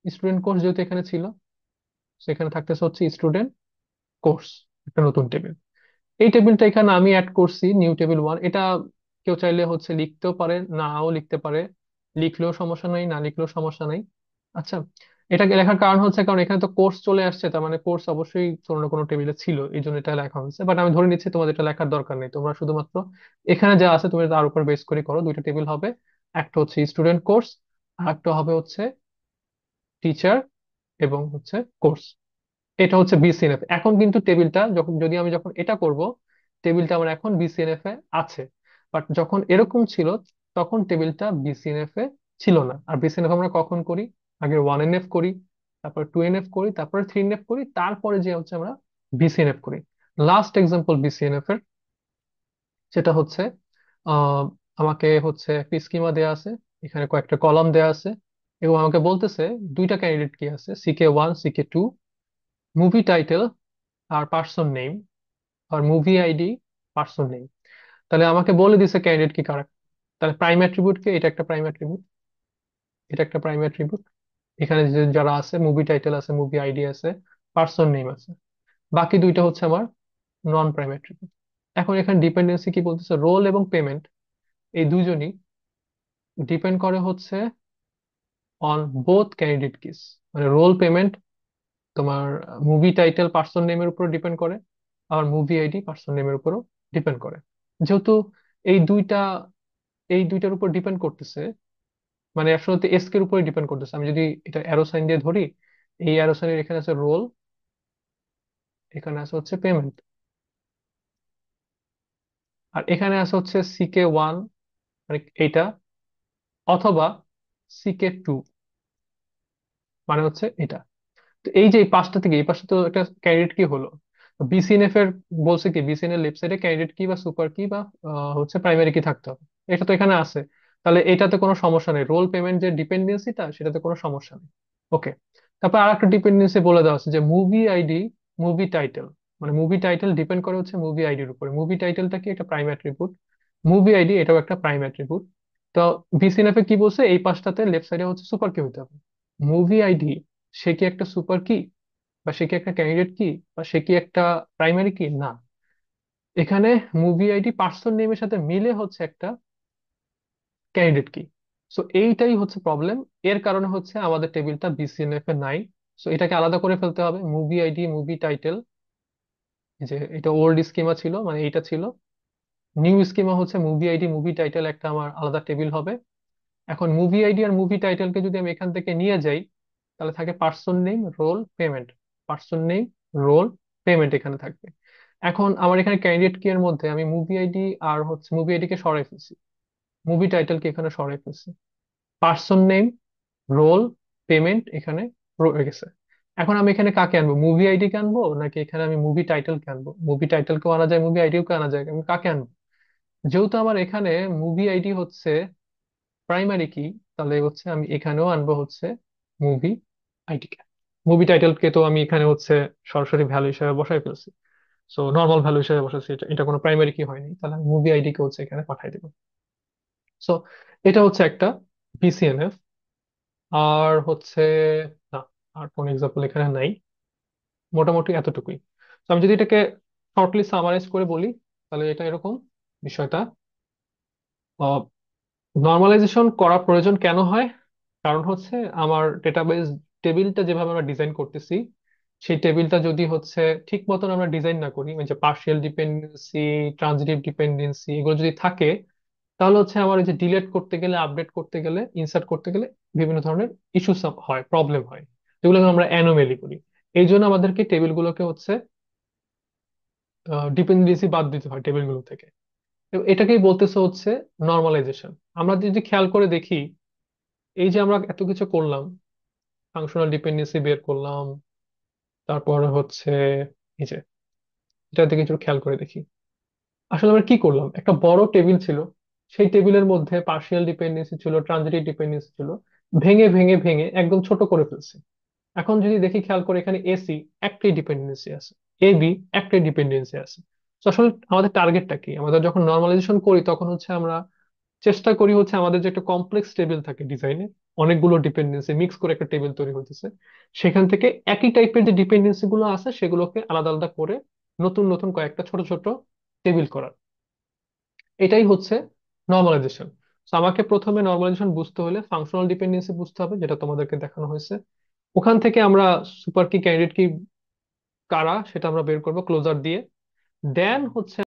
স্টুডেন্ট কোর্স যেহেতু এখানে ছিল, সেখানে থাকতেছে হচ্ছে স্টুডেন্ট কোর্স, একটা নতুন টেবিল। এই টেবিলটা এখানে আমি অ্যাড করছি, নিউ টেবিল 1। এটা কেউ চাইলে হচ্ছে লিখতেও পারে, নাও লিখতে পারে, লিখলেও সমস্যা নাই, না লিখলেও সমস্যা নাই। আচ্ছা, এটাকে লেখার কারণ হচ্ছে কারণ এখানে তো কোর্স চলে আসছে, তার মানে কোর্স অবশ্যই কোনো না কোনো টেবিলে ছিল, এই জন্য এটা লেখা হয়েছে। বাট আমি ধরে নিচ্ছি তোমাদের এটা লেখার দরকার নেই, তোমরা শুধুমাত্র এখানে যা আছে তুমি তার উপর বেস করে করো। দুইটা টেবিল হবে, একটা হচ্ছে স্টুডেন্ট কোর্স, আর একটা হবে হচ্ছে টিচার এবং হচ্ছে কোর্স। এটা হচ্ছে বিসিএনএফ। এখন কিন্তু টেবিলটা যখন, যদি আমি যখন এটা করব, টেবিলটা আমার এখন বিসিএনএফ এ আছে। বাট যখন এরকম ছিল, তখন টেবিলটা বিসিএনএফ এ ছিল না। আর বিসিএনএফ আমরা কখন করি? আগে 1NF করি, তারপর 2NF করি, তারপরে 3NF করি, তারপরে যে হচ্ছে আমরা বিসিএনএফ করি। লাস্ট এক্সাম্পল বিসিএনএফ এর, সেটা হচ্ছে আহ আমাকে হচ্ছে একটা স্কিমা দেয়া আছে, এখানে কয়েকটা কলাম দেয়া আছে, এবং আমাকে বলতেছে দুইটা ক্যান্ডিডেট কি আছে, CK1 CK2, মুভি টাইটেল আর পার্সন নেম, আর মুভি আইডি, পার্সন নেম। তাহলে আমাকে বলে দিছে ক্যান্ডিডেট কি কারা। তাহলে প্রাইম অ্যাট্রিবিউট কে, এটা একটা প্রাইম অ্যাট্রিবিউট, এটা একটা প্রাইম অ্যাট্রিবিউট। এখানে যে যারা আছে, মুভি টাইটেল আছে, মুভি আইডি আছে, পার্সন নেম আছে। বাকি দুইটা হচ্ছে আমার নন প্রাইম অ্যাট্রিবিউট। এখন এখানে ডিপেন্ডেন্সি কি বলতেছে, রোল এবং পেমেন্ট এই দুজনই ডিপেন্ড করে হচ্ছে অন বোথ ক্যান্ডিডেট কিস। মানে রোল পেমেন্ট তোমার মুভি টাইটেল পার্সন নেমের উপর ডিপেন্ড করে, আর মুভি আইডি পার্সন নেমের উপরও ডিপেন্ড করে। যেহেতু এই দুইটা, এই দুইটার উপর ডিপেন্ড করতেছে, মানে আসলে এসকে এর উপরে ডিপেন্ড করতেছে। আমি যদি এটা অ্যারো সাইন দিয়ে ধরি, এই অ্যারো সাইনের এখানে আছে রোল, এখানে আছে হচ্ছে পেমেন্ট, আর এখানে আছে হচ্ছে সিকে ওয়ান, মানে এইটা, অথবা সিকে টু, মানে হচ্ছে এটা। তো এই যে এই পাঁচটা থেকে এই পাঁচটা তো একটা ক্যান্ডিডেট কি হলো। বিসিএনএফ এর বলছে কি, বিসিএন এর লেফট সাইডে ক্যান্ডিডেট কি বা সুপার কি বা হচ্ছে প্রাইমারি কি থাকতে হবে, এটা তো এখানে আছে। তাহলে এটাতে কোনো সমস্যা নেই, রোল পেমেন্ট যে ডিপেন্ডেন্সিটা সেটাতে কোনো সমস্যা নেই। ওকে। তারপর আর একটা ডিপেন্ডেন্সি বলে দেওয়া আছে যে মুভি আইডি, মুভি টাইটেল, মানে মুভি টাইটেল ডিপেন্ড করে হচ্ছে মুভি আইডির উপরে। মুভি টাইটেলটা কি, একটা প্রাইম অ্যাট্রিবিউট, মুভি আইডি এটাও একটা প্রাইম অ্যাট্রিবিউট। তো বিসিএনএফ এ কি বলছে, এই পাঁচটাতে লেফট সাইডে হচ্ছে সুপার কি হতে হবে। মুভি আইডি, সে কি একটা সুপার কি, বা সে কি একটা ক্যান্ডিডেট কি, বা সে কি একটা প্রাইমারি কি, না। এখানে মুভি আইডি পার্সন নেমের সাথে মিলে হচ্ছে একটা ক্যান্ডিডেট কি। সো এইটাই হচ্ছে প্রবলেম। এর কারণে হচ্ছে আমাদের টেবিলটা বিসিএনএফ এ নাই। সো এটাকে আলাদা করে ফেলতে হবে, মুভি আইডি মুভি টাইটেল, যে এটা ওল্ড স্কিমা ছিল, মানে এইটা ছিল। নিউ স্কিমা হচ্ছে মুভি আইডি মুভি টাইটেল, একটা আমার আলাদা টেবিল হবে। এখন মুভি আইডি আর মুভি টাইটেলকে যদি আমি এখান থেকে নিয়ে যাই, তাহলে থাকে person name role payment, person name role payment এখানে থাকবে। এখন আমার এখানে ক্যান্ডিডেট কি এর মধ্যে আমি মুভি আইডি আর হচ্ছে মুভি আইডি কে সরাই ফেলছি, মুভি টাইটেল কে এখানে সরাই ফেলছি, পার্সন নেম রোল পেমেন্ট এখানে রয়ে গেছে। এখন আমি এখানে কাকে আনবো, মুভি আইডি কে আনবো নাকি এখানে আমি মুভি টাইটেল কে আনবো? মুভি টাইটেল কেও আনা যায়, মুভি আইডিও কে আনা যায়, আমি কাকে আনবো? যেহেতু আমার এখানে মুভি আইডি হচ্ছে প্রাইমারি কি, তাহলে হচ্ছে আমি এখানেও আনবো হচ্ছে movie ID K. Movie title কে তো আমি এখানে হচ্ছে সরাসরি ভ্যালু হিসেবে বসাই ফেলছি, সো নর্মাল ভ্যালু হিসেবে বসাচ্ছি, এটা এটা কোনো প্রাইমারি কি হয়নি, তাহলে আমি মুভি আইডি কে হচ্ছে এখানে পাঠাই দেবো। সো এটা হচ্ছে একটা বিসিএনএফ। আর হচ্ছে না, আর কোন এক্সাম্পল এখানে নাই, মোটামুটি এতটুকুই। তো আমি যদি এটাকে শর্টলি সামারাইজ করে বলি, তাহলে এটা এরকম বিষয়টা। নর্মালাইজেশন করা প্রয়োজন কেন হয়? কারণ হচ্ছে আমার ডেটাবেস টেবিলটা যেভাবে আমরা ডিজাইন করতেছি, সেই টেবিলটা যদি হচ্ছে ঠিক মতন আমরা ডিজাইন না করি, মানে যে পার্শিয়াল ডিপেন্ডেন্সি, ট্রানজিটিভ ডিপেন্ডেন্সি এগুলো যদি থাকে, তাহলে হচ্ছে আমার এই যে ডিলেট করতে গেলে, আপডেট করতে গেলে, ইনসার্ট করতে গেলে বিভিন্ন ধরনের ইস্যুস হয়, প্রবলেম হয়, যেগুলো আমরা অ্যানোমেলি করি। এই জন্য আমাদেরকে টেবিলগুলোকে হচ্ছে ডিপেন্ডেন্সি বাদ দিতে হয় টেবিলগুলো থেকে। এবং এটাকেই বলতেছে হচ্ছে নর্মালাইজেশন। আমরা যদি খেয়াল করে দেখি, এই যে আমরা এত কিছু করলাম, ফাংশনাল ডিপেন্ডেন্সি বের করলাম, তারপরে হচ্ছে এই যে এটার দিকে একটু খেয়াল করে দেখি, আসলে আমরা কি করলাম, একটা বড় টেবিল ছিল, সেই টেবিলের মধ্যে পার্শিয়াল ডিপেন্ডেন্সি ছিল, ট্রানজিটিভ ডিপেন্ডেন্সি ছিল, ভেঙে ভেঙে ভেঙে একদম ছোট করে ফেলছি। এখন যদি দেখি খেয়াল করে, এখানে এসি একটাই ডিপেন্ডেন্সি আছে, এবি একটাই ডিপেন্ডেন্সি আছে। তো আসলে আমাদের টার্গেটটা কি, আমাদের যখন নর্মালাইজেশন করি তখন হচ্ছে আমরা চেষ্টা করি হচ্ছে আমাদের যে একটা কমপ্লেক্স টেবিল থাকে ডিজাইনে, অনেকগুলো ডিপেন্ডেন্সি মিক্স করে একটা টেবিল তৈরি হইতেছে, সেখান থেকে একই টাইপের যে ডিপেন্ডেন্সি গুলো আছে সেগুলোকে আলাদা আলাদা করে নতুন নতুন কয়েকটা ছোট ছোট টেবিল করার, এটাই হচ্ছে নর্মালাইজেশন। তো আমাকে প্রথমে নর্মালাইজেশন বুঝতে হলে ফাংশনাল ডিপেন্ডেন্সি বুঝতে হবে, যেটা তোমাদেরকে দেখানো হয়েছে। ওখান থেকে আমরা সুপার কি ক্যান্ডিডেট কি কারা সেটা আমরা বের করবো ক্লোজার দিয়ে। দেন হচ্ছে